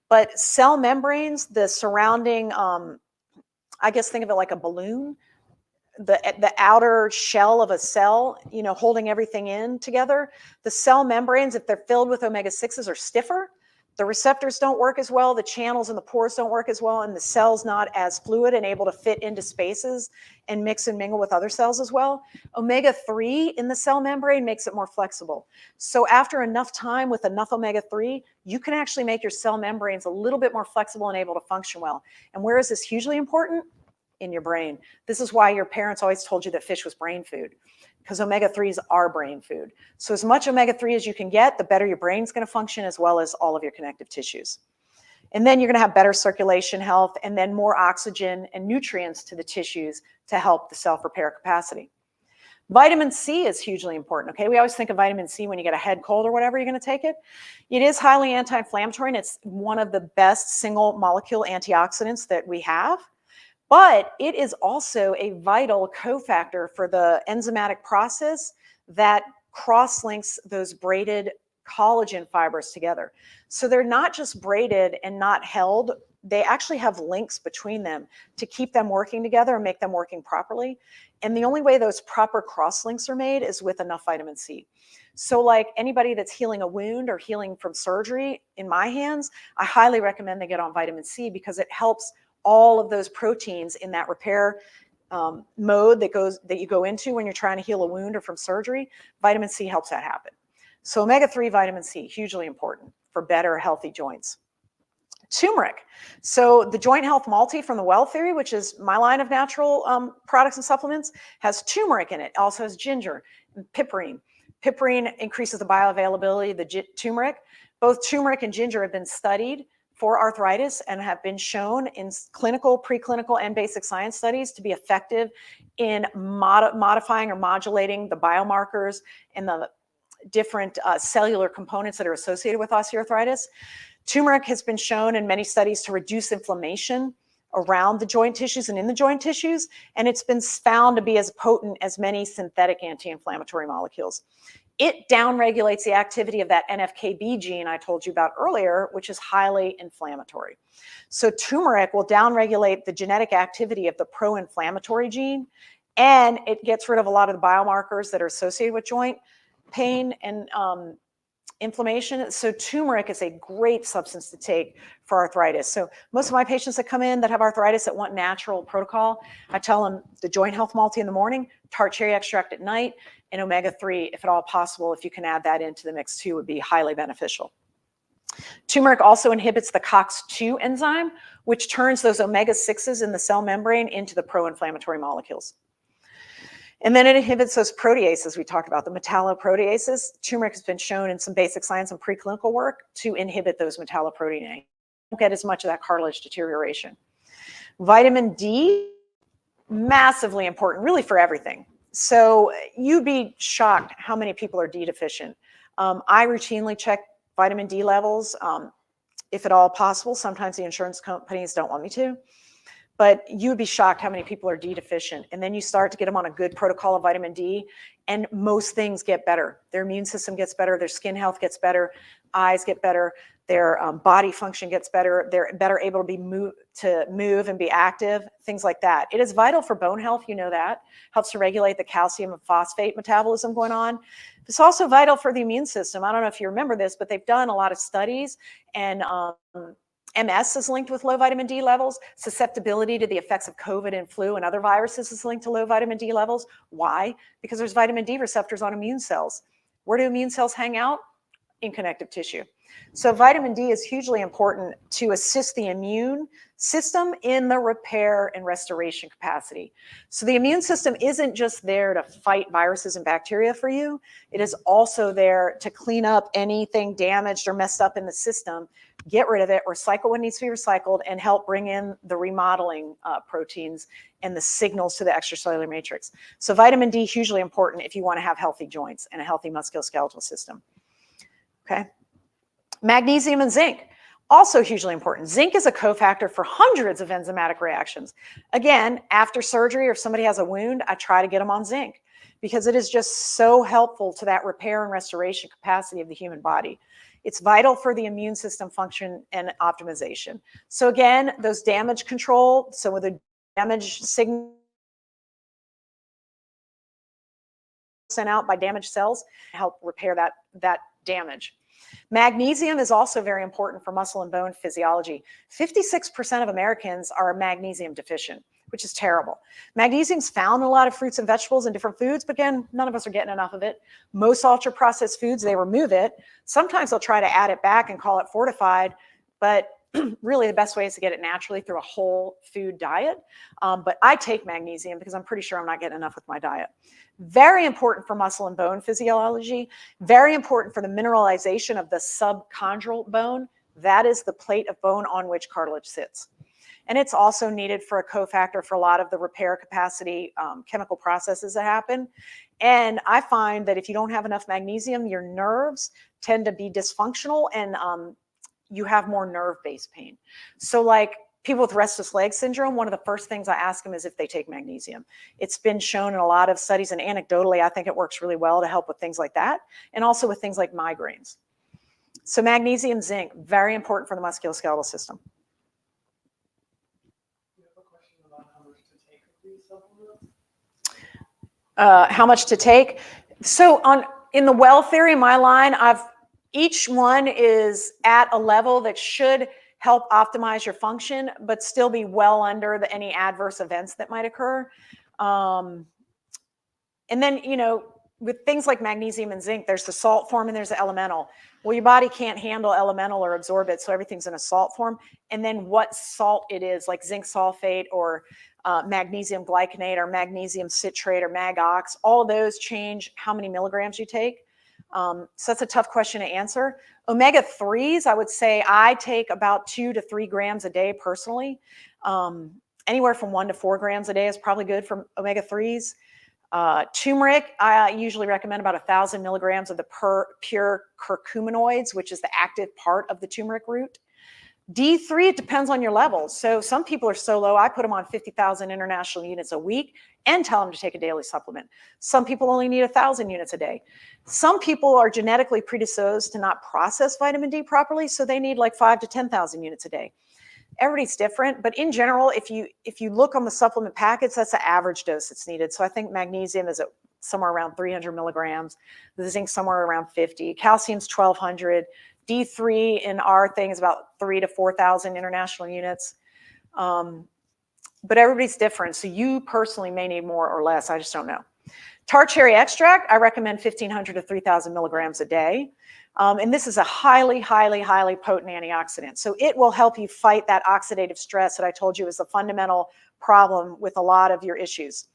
but cell membranes, the surrounding, I guess think of it like a balloon, the outer shell of a cell, holding everything in together. The cell membranes, if they're filled with omega-6s, are stiffer. The receptors don't work as well, the channels and the pores don't work as well, and the cell's not as fluid and able to fit into spaces and mix and mingle with other cells as well. Omega-3 in the cell membrane makes it more flexible. So after enough time with enough omega-3, you can actually make your cell membranes a little bit more flexible and able to function well. And where is this hugely important? In your brain. This is why your parents always told you that fish was brain food, because omega-3s are brain food. So as much omega-3 as you can get, the better your brain's going to function, as well as all of your connective tissues. And then you're going to have better circulation health, and then more oxygen and nutrients to the tissues to help the self-repair capacity. Vitamin C is hugely important. Okay, we always think of vitamin C when you get a head cold or whatever, you're going to take it. It is highly anti-inflammatory, and it's one of the best single molecule antioxidants that we have. But it is also a vital cofactor for the enzymatic process that cross-links those braided collagen fibers together. So they're not just braided and not held, they actually have links between them to keep them working together and make them working properly. And the only way those proper cross-links are made is with enough vitamin C. So like anybody that's healing a wound or healing from surgery, in my hands, I highly recommend they get on vitamin C, because it helps all of those proteins in that repair mode that you go into when you're trying to heal a wound or from surgery. Vitamin C helps that happen. So omega-3 vitamin C, hugely important for better healthy joints. Turmeric. So the Joint Health Multi from the Well Theory, which is my line of natural products and supplements, has turmeric in it. It also has ginger and piperine. Piperine increases the bioavailability of the turmeric. Both turmeric and ginger have been studied for arthritis and have been shown in clinical, preclinical, and basic science studies to be effective in modifying or modulating the biomarkers and the different cellular components that are associated with osteoarthritis. Turmeric has been shown in many studies to reduce inflammation around the joint tissues and in the joint tissues, and it's been found to be as potent as many synthetic anti-inflammatory molecules. It downregulates the activity of that NF-κB gene I told you about earlier, which is highly inflammatory. So turmeric will downregulate the genetic activity of the pro-inflammatory gene, and it gets rid of a lot of the biomarkers that are associated with joint pain and inflammation. So turmeric is a great substance to take for arthritis. So most of my patients that come in that have arthritis that want natural protocol, I tell them the Joint Health Multi in the morning, tart cherry extract at night, and omega-3, if at all possible, if you can add that into the mix too, would be highly beneficial. Turmeric also inhibits the COX-2 enzyme, which turns those omega-6s in the cell membrane into the pro-inflammatory molecules. And then it inhibits those proteases we talked about, the metalloproteases. Turmeric has been shown in some basic science and preclinical work to inhibit those metalloproteinases. You don't get as much of that cartilage deterioration. Vitamin D, massively important, really for everything. So you'd be shocked how many people are D deficient. I routinely check vitamin D levels, if at all possible. Sometimes the insurance companies don't want me to. But you'd be shocked how many people are D deficient. And then you start to get them on a good protocol of vitamin D, and most things get better. Their immune system gets better, their skin health gets better, eyes get better, their body function gets better, they're better able to move and be active, things like that. It is vital for bone health, you know that. Helps to regulate the calcium and phosphate metabolism going on. It's also vital for the immune system. I don't know if you remember this, but they've done a lot of studies, and MS is linked with low vitamin D levels. Susceptibility to the effects of COVID and flu and other viruses is linked to low vitamin D levels. Why? Because there's vitamin D receptors on immune cells. Where do immune cells hang out? In connective tissue. So vitamin D is hugely important to assist the immune system in the repair and restoration capacity. So the immune system isn't just there to fight viruses and bacteria for you. It is also there to clean up anything damaged or messed up in the system, get rid of it, recycle what needs to be recycled, and help bring in the remodeling proteins and the signals to the extracellular matrix. So vitamin D, hugely important if you want to have healthy joints and a healthy musculoskeletal system. Okay. Magnesium and zinc, also hugely important. Zinc is a cofactor for hundreds of enzymatic reactions. Again, after surgery or if somebody has a wound, I try to get them on zinc because it is just so helpful to that repair and restoration capacity of the human body. It's vital for the immune system function and optimization. So again, those damage control, so with a damage signal sent out by damaged cells, help repair that damage. Magnesium is also very important for muscle and bone physiology. 56% of Americans are magnesium deficient, which is terrible. Magnesium is found in a lot of fruits and vegetables and different foods, but again, none of us are getting enough of it. Most ultra-processed foods, they remove it. Sometimes they'll try to add it back and call it fortified, but really the best way is to get it naturally through a whole food diet. But I take magnesium because I'm pretty sure I'm not getting enough with my diet. Very important for muscle and bone physiology, very important for the mineralization of the subchondral bone. That is the plate of bone on which cartilage sits. And it's also needed for a cofactor for a lot of the repair capacity chemical processes that happen. And I find that if you don't have enough magnesium, your nerves tend to be dysfunctional and you have more nerve-based pain. So like people with restless leg syndrome, one of the first things I ask them is if they take magnesium. It's been shown in a lot of studies, and anecdotally, I think it works really well to help with things like that, and also with things like migraines. So magnesium, zinc, very important for the musculoskeletal system. You have a question about how much to take of these supplements? How much to take? So in the well theory, my line, each one is at a level that should help optimize your function, but still be well under any adverse events that might occur. And then, with things like magnesium and zinc, there's the salt form and there's the elemental. Well, your body can't handle elemental or absorb it, so everything's in a salt form. And then what salt it is, like zinc sulfate or magnesium glycinate or magnesium citrate or mag-ox, all of those change how many milligrams you take. So that's a tough question to answer. Omega-3s, I would say I take about 2 to 3 grams a day personally. Anywhere from 1 to 4 grams a day is probably good for omega-3s. Turmeric, I usually recommend about 1,000 milligrams of the pure curcuminoids, which is the active part of the turmeric root. D3, it depends on your levels. So some people are so low, I put them on 50,000 international units a week and tell them to take a daily supplement. Some people only need 1,000 units a day. Some people are genetically predisposed to not process vitamin D properly, so they need like 5 to 10,000 units a day. Everybody's different, but in general, if you look on the supplement packets, that's the average dose that's needed. So I think magnesium is at somewhere around 300 milligrams, the zinc somewhere around 50, calcium's 1,200, D3 in our thing is about 3 to 4,000 international units. But everybody's different, so you personally may need more or less. I just don't know. Tart cherry extract, I recommend 1,500 to 3,000 milligrams a day. And this is a highly, highly, highly potent antioxidant. So it will help you fight that oxidative stress that I told you is the fundamental problem with a lot of your issues.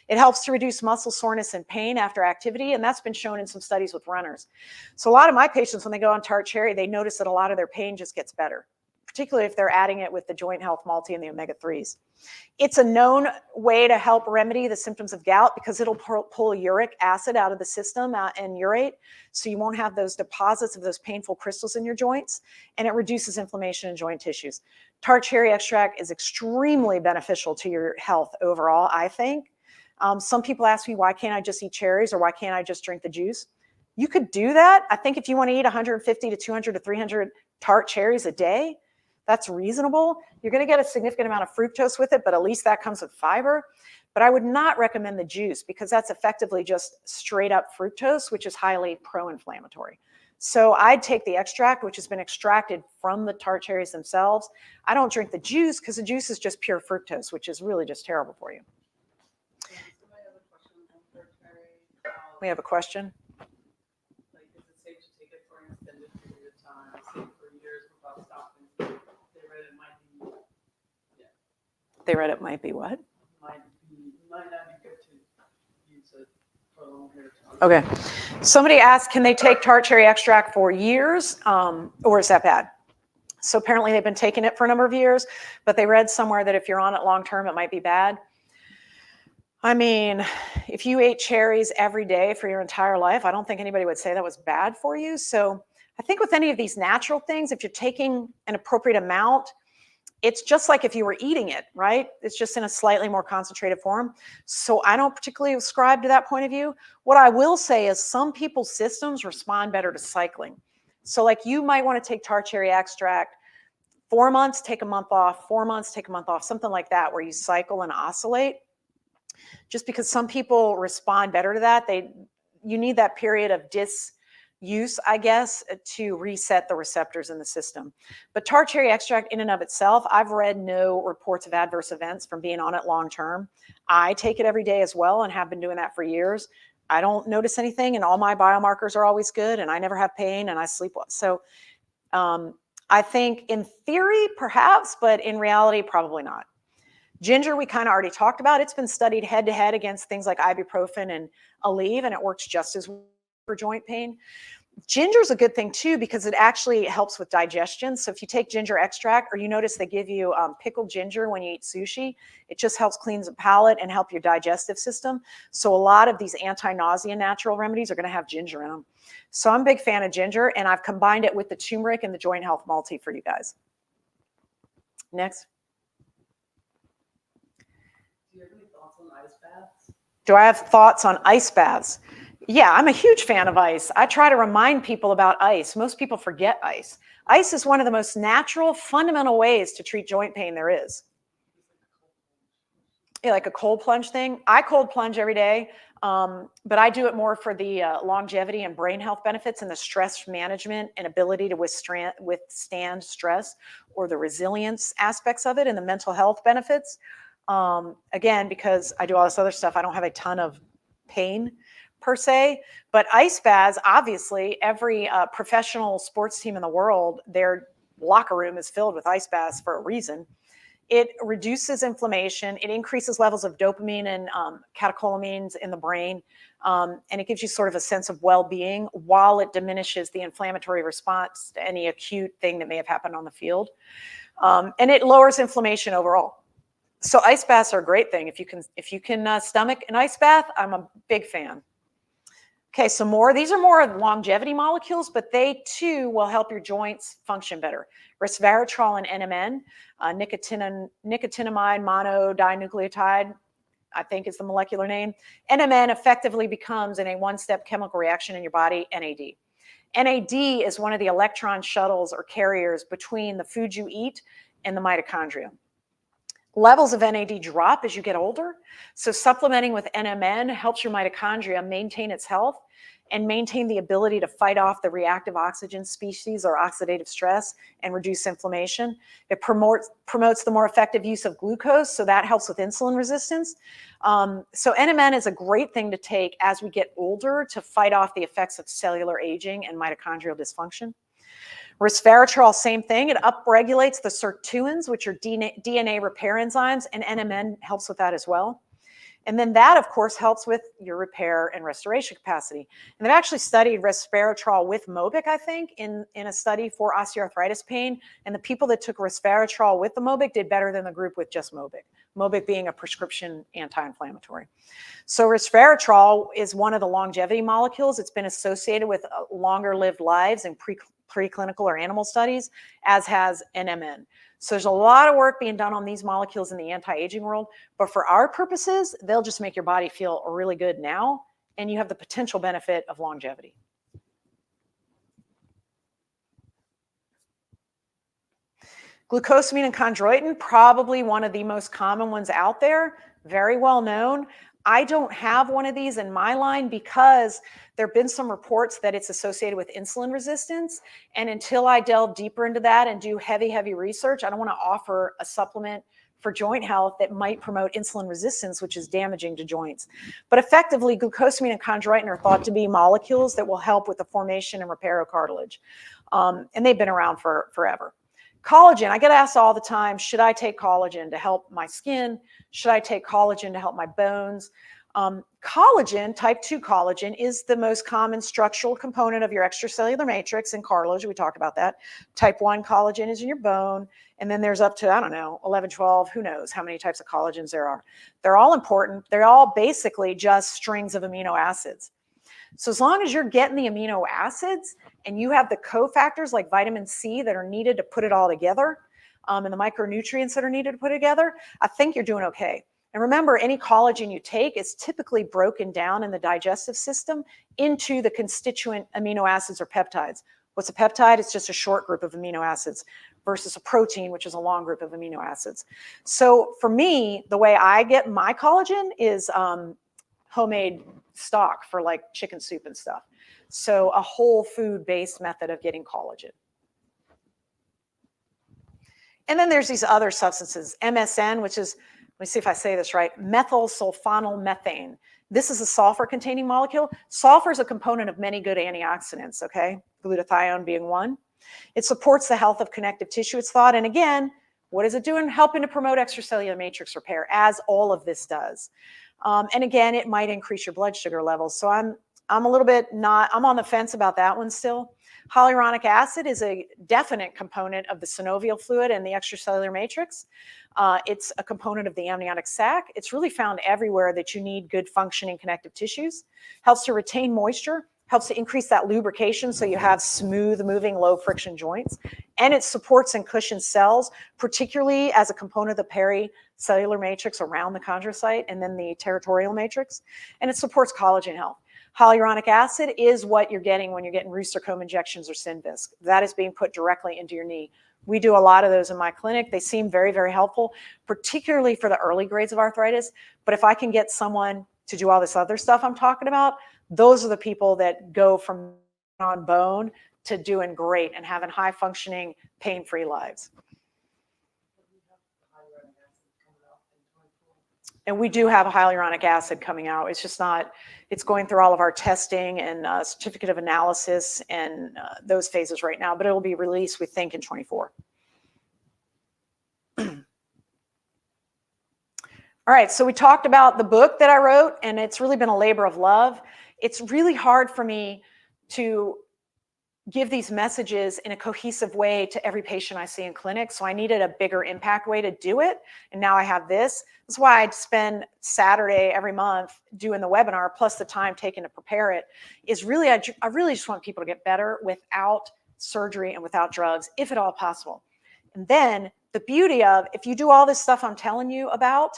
It helps to reduce muscle soreness and pain after activity, and that's been shown in some studies with runners. So a lot of my patients, when they go on tart cherry, they notice that a lot of their pain just gets better, particularly if they're adding it with the joint health multi and the omega-3s. It's a known way to help remedy the symptoms of gout because it'll pull uric acid out of the system and urate, so you won't have those deposits of those painful crystals in your joints, and it reduces inflammation in joint tissues. Tart cherry extract is extremely beneficial to your health overall, I think. Some people ask me, why can't I just eat cherries or why can't I just drink the juice? You could do that. I think if you want to eat 150 to 200 to 300 tart cherries a day, that's reasonable. You're going to get a significant amount of fructose with it, but at least that comes with fiber. But I would not recommend the juice because that's effectively just straight up fructose, which is highly pro-inflammatory. So I'd take the extract, which has been extracted from the tart cherries themselves. I don't drink the juice because the juice is just pure fructose, which is really just terrible for you. We have a question. Like, is it safe to take it for an extended period of time? They read it might be what? Might not be good to use it for a long period of time. Okay. Somebody asked, can they take tart cherry extract for years, or is that bad? So apparently they've been taking it for a number of years, but they read somewhere that if you're on it long term, it might be bad. I mean, if you ate cherries every day for your entire life, I don't think anybody would say that was bad for you. So I think with any of these natural things, if you're taking an appropriate amount, it's just like if you were eating it, right? It's just in a slightly more concentrated form. So I don't particularly ascribe to that point of view. What I will say is some people's systems respond better to cycling. So like you might want to take tart cherry extract 4 months, take a month off, 4 months, take a month off, something like that, where you cycle and oscillate. Just because some people respond better to that, you need that period of disuse, I guess, to reset the receptors in the system. But tart cherry extract in and of itself, I've read no reports of adverse events from being on it long term. I take it every day as well and have been doing that for years. I don't notice anything, and all my biomarkers are always good, and I never have pain, and I sleep well. So I think in theory, perhaps, but in reality, probably not. Ginger, we kind of already talked about. It's been studied head-to-head against things like ibuprofen and Aleve, and it works just as well for joint pain. Ginger is a good thing too because it actually helps with digestion. So if you take ginger extract, or you notice they give you pickled ginger when you eat sushi, it just helps cleanse the palate and help your digestive system. So a lot of these anti-nausea natural remedies are going to have ginger in them. So I'm a big fan of ginger, and I've combined it with the turmeric and the joint health multi for you guys. Next. Do you have any thoughts on ice baths? Do I have thoughts on ice baths? Yeah, I'm a huge fan of ice. I try to remind people about ice. Most people forget ice. Ice is one of the most natural, fundamental ways to treat joint pain there is. Yeah, like a cold plunge thing. I cold plunge every day, but I do it more for the longevity and brain health benefits and the stress management and ability to withstand stress, or the resilience aspects of it and the mental health benefits. Again, because I do all this other stuff, I don't have a ton of pain per se, but ice baths, obviously, every professional sports team in the world, their locker room is filled with ice baths for a reason. It reduces inflammation, it increases levels of dopamine and catecholamines in the brain, and it gives you sort of a sense of well-being while it diminishes the inflammatory response to any acute thing that may have happened on the field. And it lowers inflammation overall. So ice baths are a great thing. If you can stomach an ice bath, I'm a big fan. Okay, so these are more longevity molecules, but they too will help your joints function better. Resveratrol and NMN, nicotinamide monodinucleotide, I think is the molecular name. NMN effectively becomes, in a one-step chemical reaction in your body, NAD. NAD is one of the electron shuttles or carriers between the food you eat and the mitochondria. Levels of NAD drop as you get older, so supplementing with NMN helps your mitochondria maintain its health and maintain the ability to fight off the reactive oxygen species or oxidative stress and reduce inflammation. It promotes the more effective use of glucose, so that helps with insulin resistance. So NMN is a great thing to take as we get older to fight off the effects of cellular aging and mitochondrial dysfunction. Resveratrol, same thing. It upregulates the sirtuins, which are DNA repair enzymes, and NMN helps with that as well. And then that, of course, helps with your repair and restoration capacity. And they've actually studied resveratrol with Mobic, I think, in a study for osteoarthritis pain. And the people that took resveratrol with the Mobic did better than the group with just Mobic. Mobic being a prescription anti-inflammatory. So resveratrol is one of the longevity molecules. It's been associated with longer lived lives in preclinical or animal studies, as has NMN. So there's a lot of work being done on these molecules in the anti-aging world, but for our purposes, they'll just make your body feel really good now, and you have the potential benefit of longevity. Glucosamine and chondroitin, probably one of the most common ones out there, very well known. I don't have one of these in my line because there have been some reports that it's associated with insulin resistance. And until I delve deeper into that and do heavy research, I don't want to offer a supplement for joint health that might promote insulin resistance, which is damaging to joints. But effectively, glucosamine and chondroitin are thought to be molecules that will help with the formation and repair of cartilage. And they've been around for forever. Collagen, I get asked all the time, should I take collagen to help my skin? Should I take collagen to help my bones? Collagen, type 2 collagen, is the most common structural component of your extracellular matrix in cartilage. We talked about that. Type 1 collagen is in your bone. And then there's up to, I don't know, 11, 12, who knows how many types of collagens there are. They're all important. They're all basically just strings of amino acids. So as long as you're getting the amino acids and you have the cofactors like vitamin C that are needed to put it all together, and the micronutrients that are needed to put it together, I think you're doing okay. And remember, any collagen you take is typically broken down in the digestive system into the constituent amino acids or peptides. What's a peptide? It's just a short group of amino acids versus a protein, which is a long group of amino acids. So for me, the way I get my collagen is homemade stock for like chicken soup and stuff. So a whole food based method of getting collagen. And then there's these other substances, MSM, which is, let me see if I say this right, methyl sulfonylmethane. This is a sulfur containing molecule. Sulfur is a component of many good antioxidants, okay? Glutathione being one. It supports the health of connective tissue, it's thought. And again, what is it doing? Helping to promote extracellular matrix repair, as all of this does. And again, it might increase your blood sugar levels. So I'm a little bit I'm on the fence about that one still. Hyaluronic acid is a definite component of the synovial fluid and the extracellular matrix. It's a component of the amniotic sac. It's really found everywhere that you need good functioning connective tissues. Helps to retain moisture, helps to increase that lubrication so you have smooth moving, low friction joints. And it supports and cushions cells, particularly as a component of the pericellular matrix around the chondrocyte and then the territorial matrix. And it supports collagen health. Hyaluronic acid is what you're getting when you're getting Rooster comb injections or Synvisc. That is being put directly into your knee. We do a lot of those in my clinic. They seem very, very helpful, particularly for the early grades of arthritis. But if I can get someone to do all this other stuff I'm talking about, those are the people that go from on bone to doing great and having high functioning, pain-free lives. And we do have a hyaluronic acid coming out. It's just not, it's going through all of our testing and certificate of analysis and those phases right now, but it will be released, we think, in 24. All right, so we talked about the book that I wrote, and it's really been a labor of love. It's really hard for me to give these messages in a cohesive way to every patient I see in clinic. So I needed a bigger impact way to do it. And now I have this. That's why I'd spend Saturday every month doing the webinar, plus the time taken to prepare it, is really, I really just want people to get better without surgery and without drugs, if at all possible. And then the beauty of, if you do all this stuff I'm telling you about,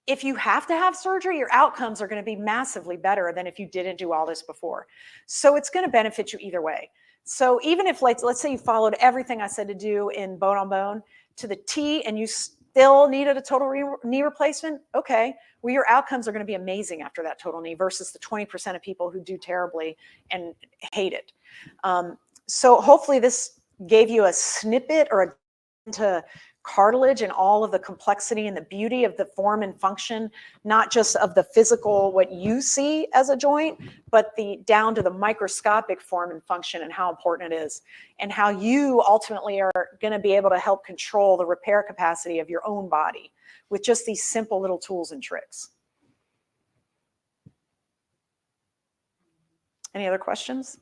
if you have to have surgery, your outcomes are going to be massively better than if you didn't do all this before. So it's going to benefit you either way. So even if, let's say you followed everything I said to do in Bone on Bone to the T and you still needed a total knee replacement, okay, well, your outcomes are going to be amazing after that total knee versus the 20% of people who do terribly and hate it. So hopefully this gave you a snippet or into cartilage and all of the complexity and the beauty of the form and function, not just of the physical, what you see as a joint, but down to the microscopic form and function and how important it is, and how you ultimately are going to be able to help control the repair capacity of your own body with just these simple little tools and tricks. Any other questions?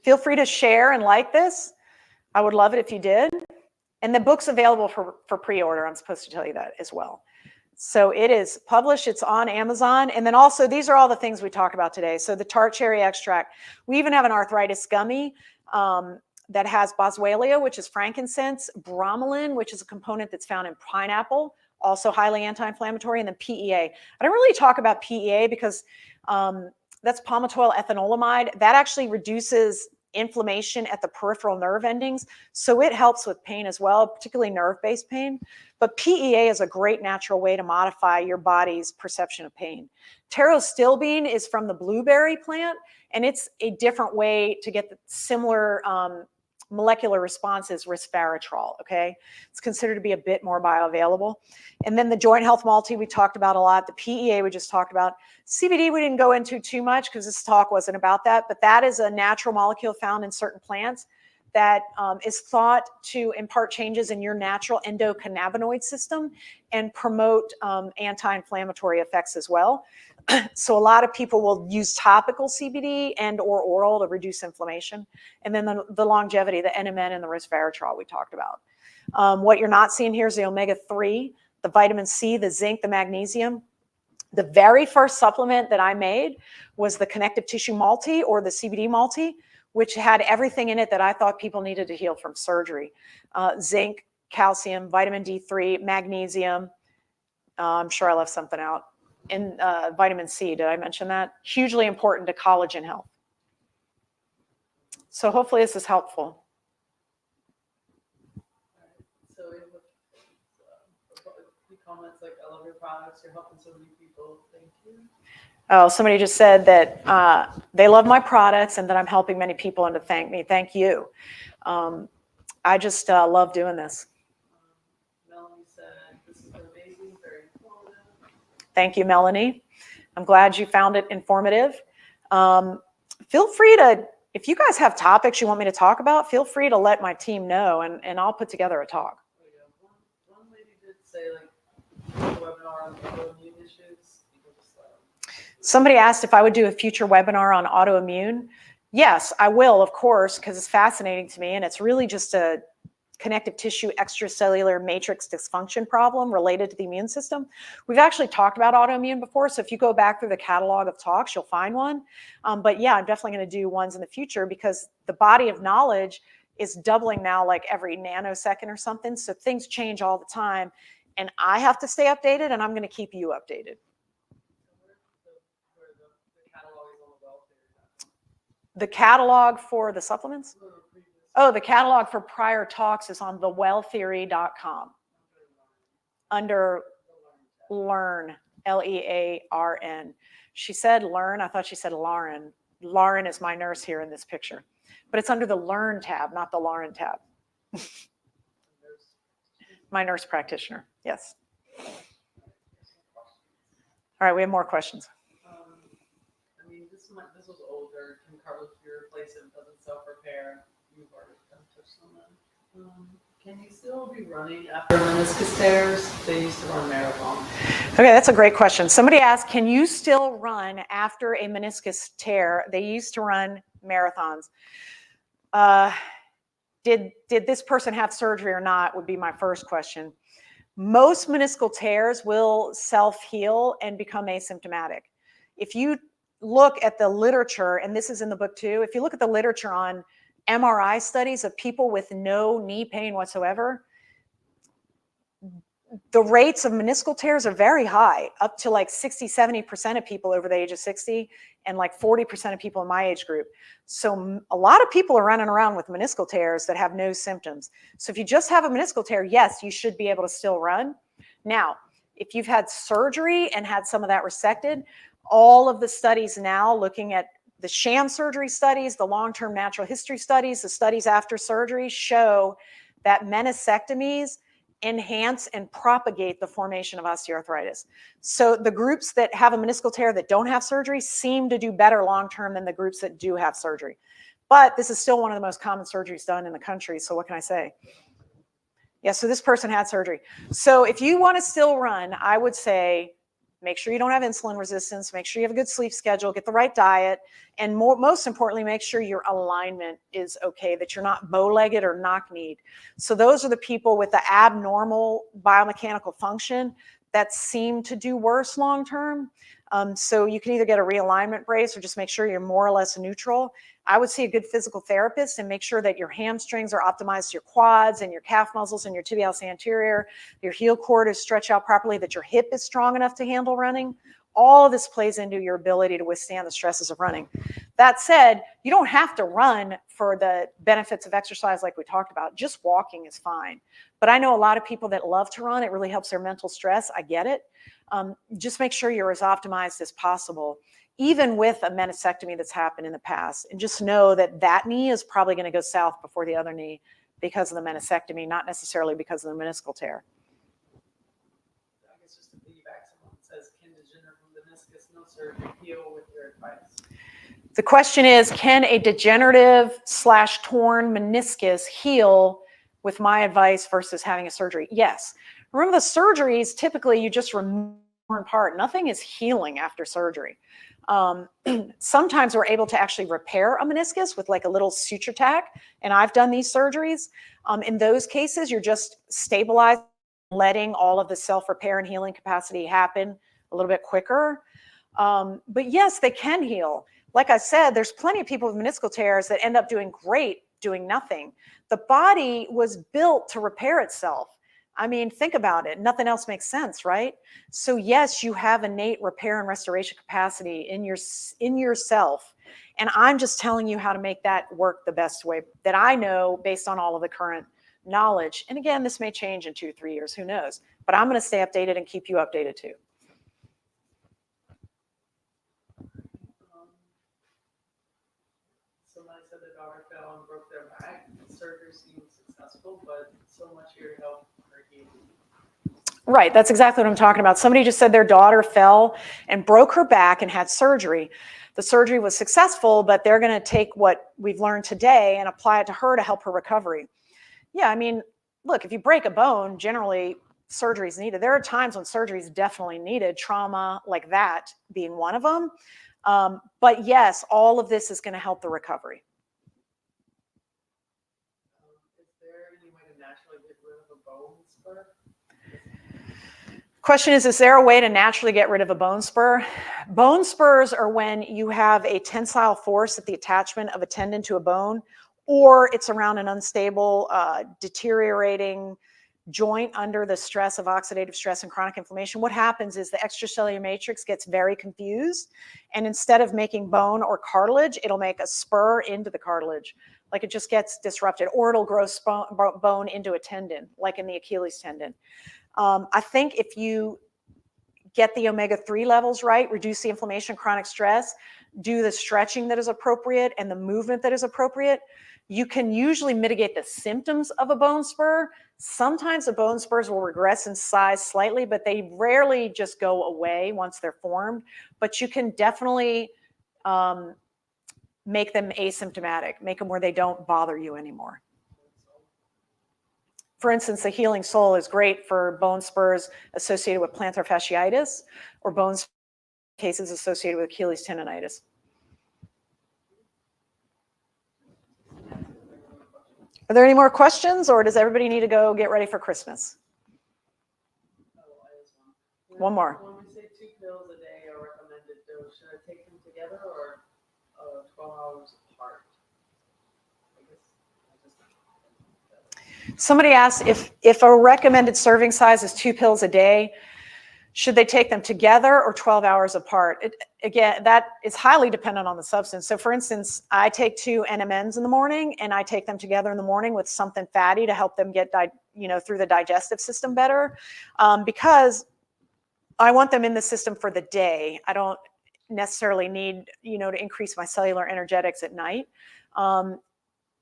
Feel free to share and like this. I would love it if you did. And the book's available for pre-order. I'm supposed to tell you that as well. So it is published. It's on Amazon. And then also, these are all the things we talked about today. So the tart cherry extract. We even have an arthritis gummy that has boswellia, which is frankincense, bromelain, which is a component that's found in pineapple, also highly anti-inflammatory, and then PEA. I don't really talk about PEA because that's palmitoyl ethanolamide. That actually reduces inflammation at the peripheral nerve endings. So it helps with pain as well, particularly nerve-based pain. But PEA is a great natural way to modify your body's perception of pain. Pterostilbene is from the blueberry plant, and it's a different way to get the similar molecular responses, resveratrol, okay? It's considered to be a bit more bioavailable. And then the joint health multi we talked about a lot. The PEA we just talked about. CBD we didn't go into too much because this talk wasn't about that, but that is a natural molecule found in certain plants that is thought to impart changes in your natural endocannabinoid system and promote anti-inflammatory effects as well. So a lot of people will use topical CBD and or oral to reduce inflammation. And then the longevity, the NMN and the resveratrol we talked about. What you're not seeing here is the omega-3, the vitamin C, the zinc, the magnesium. The very first supplement that I made was the connective tissue multi, or the CBD multi, which had everything in it that I thought people needed to heal from surgery. Zinc, calcium, vitamin D3, magnesium. I'm sure I left something out. And vitamin C, did I mention that? Hugely important to collagen health. So hopefully this is helpful. So we have a few comments like, I love your products, you're helping so many people, thank you. Oh, somebody just said that they love my products and that I'm helping many people and to thank me. Thank you. I just love doing this. Melanie said, this is amazing, very informative. Thank you, Melanie. I'm glad you found it informative. Feel free to, if you guys have topics you want me to talk about, feel free to let my team know, and I'll put together a talk. Oh, yeah. One lady did say, like, a webinar on autoimmune issues. Somebody asked if I would do a future webinar on autoimmune. Yes, I will, of course, because it's fascinating to me, and it's really just a connective tissue extracellular matrix dysfunction problem related to the immune system. We've actually talked about autoimmune before, so if you go back through the catalog of talks, you'll find one. But yeah, I'm definitely going to do ones in the future because the body of knowledge is doubling now, like every nanosecond or something. So things change all the time, and I have to stay updated, and I'm going to keep you updated. The catalog for the supplements? Oh, the catalog for prior talks is on thewelltheory.com under Learn, Learn. She said Learn. I thought she said Lauren. Lauren is my nurse here in this picture. But it's under the Learn tab, not the Lauren tab. My nurse practitioner, yes. All right, we have more questions. I mean, this was older. Can cartilage be replaced if it doesn't self-repair? You've already touched on that. Can you still be running after meniscus tears? They used to run marathons. Okay, that's a great question. Somebody asked, can you still run after a meniscus tear? They used to run marathons. Did this person have surgery or not would be my first question. Most meniscal tears will self-heal and become asymptomatic. If you look at the literature, and this is in the book too, if you look at the literature on MRI studies of people with no knee pain whatsoever, the rates of meniscal tears are very high, up to like 60-70% of people over the age of 60 and like 40% of people in my age group. So a lot of people are running around with meniscal tears that have no symptoms. So if you just have a meniscal tear, yes, you should be able to still run. Now, if you've had surgery and had some of that resected, all of the studies now looking at the sham surgery studies, the long-term natural history studies, the studies after surgery show that meniscectomies enhance and propagate the formation of osteoarthritis. So the groups that have a meniscal tear that don't have surgery seem to do better long-term than the groups that do have surgery. But this is still one of the most common surgeries done in the country. So what can I say? Yeah, so this person had surgery. So if you want to still run, I would say make sure you don't have insulin resistance, make sure you have a good sleep schedule, get the right diet, and most importantly, make sure your alignment is okay, that you're not bow-legged or knock-kneed. So those are the people with the abnormal biomechanical function that seem to do worse long-term. So you can either get a realignment brace or just make sure you're more or less neutral. I would see a good physical therapist and make sure that your hamstrings are optimized to your quads and your calf muscles and your tibialis anterior, your heel cord is stretched out properly, that your hip is strong enough to handle running. All of this plays into your ability to withstand the stresses of running. That said, you don't have to run for the benefits of exercise like we talked about. Just walking is fine. But I know a lot of people that love to run. It really helps their mental stress. I get it. Just make sure you're as optimized as possible, even with a meniscectomy that's happened in the past. And just know that that knee is probably going to go south before the other knee because of the meniscectomy, not necessarily because of the meniscal tear. I guess just to piggyback, someone says, can degenerative meniscus no surgery heal with your advice? The question is, can a degenerative/torn meniscus heal with my advice versus having a surgery? Yes. Remember, the surgeries, typically you just remove one part. Nothing is healing after surgery. Sometimes we're able to actually repair a meniscus with like a little suture tack, and I've done these surgeries. In those cases, you're just stabilizing, letting all of the self-repair and healing capacity happen a little bit quicker. But yes, they can heal. Like I said, there's plenty of people with meniscal tears that end up doing great doing nothing. The body was built to repair itself. I mean, think about it. Nothing else makes sense, right? So yes, you have innate repair and restoration capacity in yourself. And I'm just telling you how to make that work the best way that I know based on all of the current knowledge. And again, this may change in 2-3 years, who knows? But I'm going to stay updated and keep you updated too. Somebody said their daughter fell and broke their back. Surgery seemed successful, but so much here to help her heal. Right, that's exactly what I'm talking about. Somebody just said their daughter fell and broke her back and had surgery. The surgery was successful, but they're going to take what we've learned today and apply it to her to help her recovery. Yeah, I mean, look, if you break a bone, generally surgery is needed. There are times when surgery is definitely needed, trauma like that being one of them. But yes, all of this is going to help the recovery. Is there any way to naturally get rid of a bone spur? Question is there a way to naturally get rid of a bone spur? Bone spurs are when you have a tensile force at the attachment of a tendon to a bone, or it's around an unstable, deteriorating joint under the stress of oxidative stress and chronic inflammation. What happens is the extracellular matrix gets very confused, and instead of making bone or cartilage, it'll make a spur into the cartilage. Like it just gets disrupted, or it'll grow bone into a tendon, like in the Achilles tendon. I think if you get the omega-3 levels right, reduce the inflammation, chronic stress, do the stretching that is appropriate and the movement that is appropriate, you can usually mitigate the symptoms of a bone spur. Sometimes the bone spurs will regress in size slightly, but they rarely just go away once they're formed. But you can definitely make them asymptomatic, make them where they don't bother you anymore. For instance, the healing sole is great for bone spurs associated with plantar fasciitis or bone cases associated with Achilles tendonitis. Are there any more questions, or does everybody need to go get ready for Christmas? One more. When we say 2 pills a day are recommended dose, should I take them together or 12 hours apart? Somebody asked if a recommended serving size is 2 pills a day, should they take them together or 12 hours apart? Again, that is highly dependent on the substance. So for instance, I take 2 NMNs in the morning and I take them together in the morning with something fatty to help them get through the digestive system better, because I want them in the system for the day. I don't necessarily need, to increase my cellular energetics at night.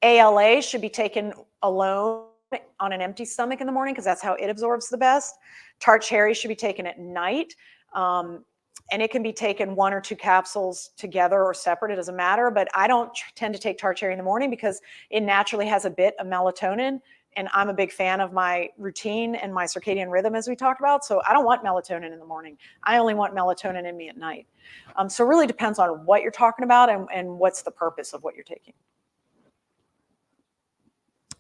ALA should be taken alone on an empty stomach in the morning because that's how it absorbs the best. Tart cherry should be taken at night. And it can be taken 1 or 2 capsules together or separate. It doesn't matter. But I don't tend to take tart cherry in the morning because it naturally has a bit of melatonin. And I'm a big fan of my routine and my circadian rhythm, as we talked about. So I don't want melatonin in the morning. I only want melatonin in me at night. So it really depends on what you're talking about and what's the purpose of what you're taking.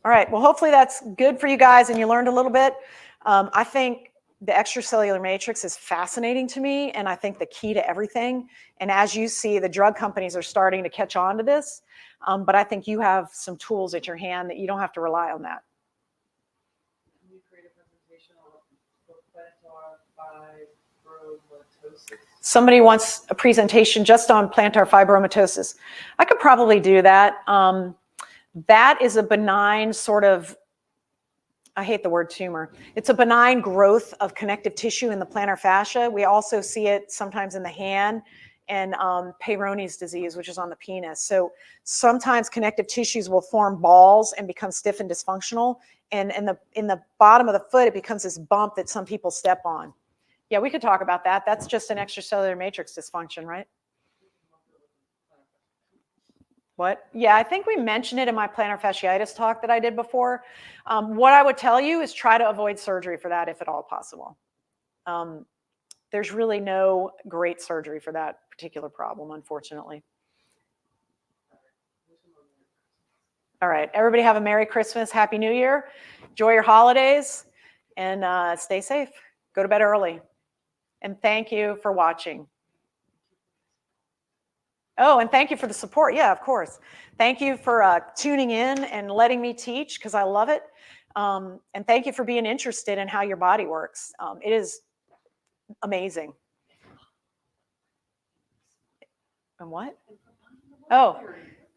All right, well, hopefully that's good for you guys and you learned a little bit. I think the extracellular matrix is fascinating to me, and I think the key to everything. And as you see, the drug companies are starting to catch on to this, but I think you have some tools at your hand that you don't have to rely on that. Can you create a presentation on plantar fibromatosis? Somebody wants a presentation just on plantar fibromatosis. I could probably do that. That is a benign sort of, I hate the word tumor. It's a benign growth of connective tissue in the plantar fascia. We also see it sometimes in the hand and Peyronie's disease, which is on the penis. So sometimes connective tissues will form balls and become stiff and dysfunctional. And in the bottom of the foot, it becomes this bump that some people step on. Yeah, we could talk about that. That's just an extracellular matrix dysfunction, right? What? Yeah, I think we mentioned it in my plantar fasciitis talk that I did before. What I would tell you is try to avoid surgery for that if at all possible. There's really no great surgery for that particular problem, unfortunately. All right, everybody have a Merry Christmas, Happy New Year. Enjoy your holidays, and stay safe. Go to bed early. And thank you for watching. Oh, and thank you for the support. Yeah, of course. Thank you for tuning in and letting me teach, because I love it. And thank you for being interested in how your body works. It is amazing. And what? Oh,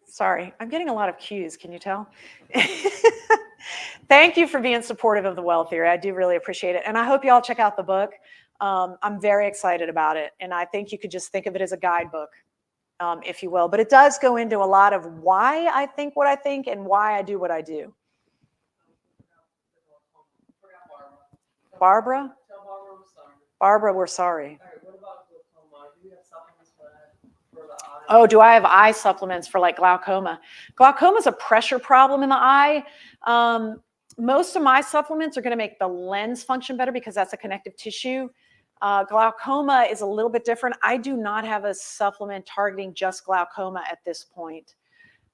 sorry. I'm getting a lot of cues. Can you tell? Thank you for being supportive of the well theory. I do really appreciate it. And I hope you all check out the book. I'm very excited about it. And I think you could just think of it as a guidebook, if you will. But it does go into a lot of why I think what I think and why I do what I do. Barbara? Tell Barbara we're sorry. Barbara, we're sorry. All right, what about glaucoma? Do you have supplements for that? For the eye? Oh, do I have eye supplements for like glaucoma? Glaucoma is a pressure problem in the eye. Most of my supplements are going to make the lens function better because that's a connective tissue. Glaucoma is a little bit different. I do not have a supplement targeting just glaucoma at this point.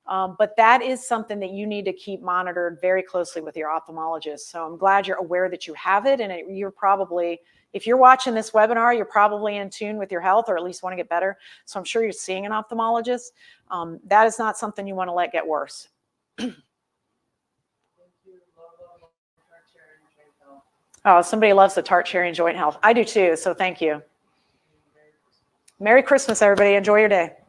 But that is something that you need to keep monitored very closely with your ophthalmologist. So I'm glad you're aware that you have it. And you're probably, if you're watching this webinar, you're probably in tune with your health, or at least want to get better. So I'm sure you're seeing an ophthalmologist. That is not something you want to let get worse. Oh, somebody loves the tart cherry and joint health. I do too. So thank you. Merry Christmas, everybody. Enjoy your day.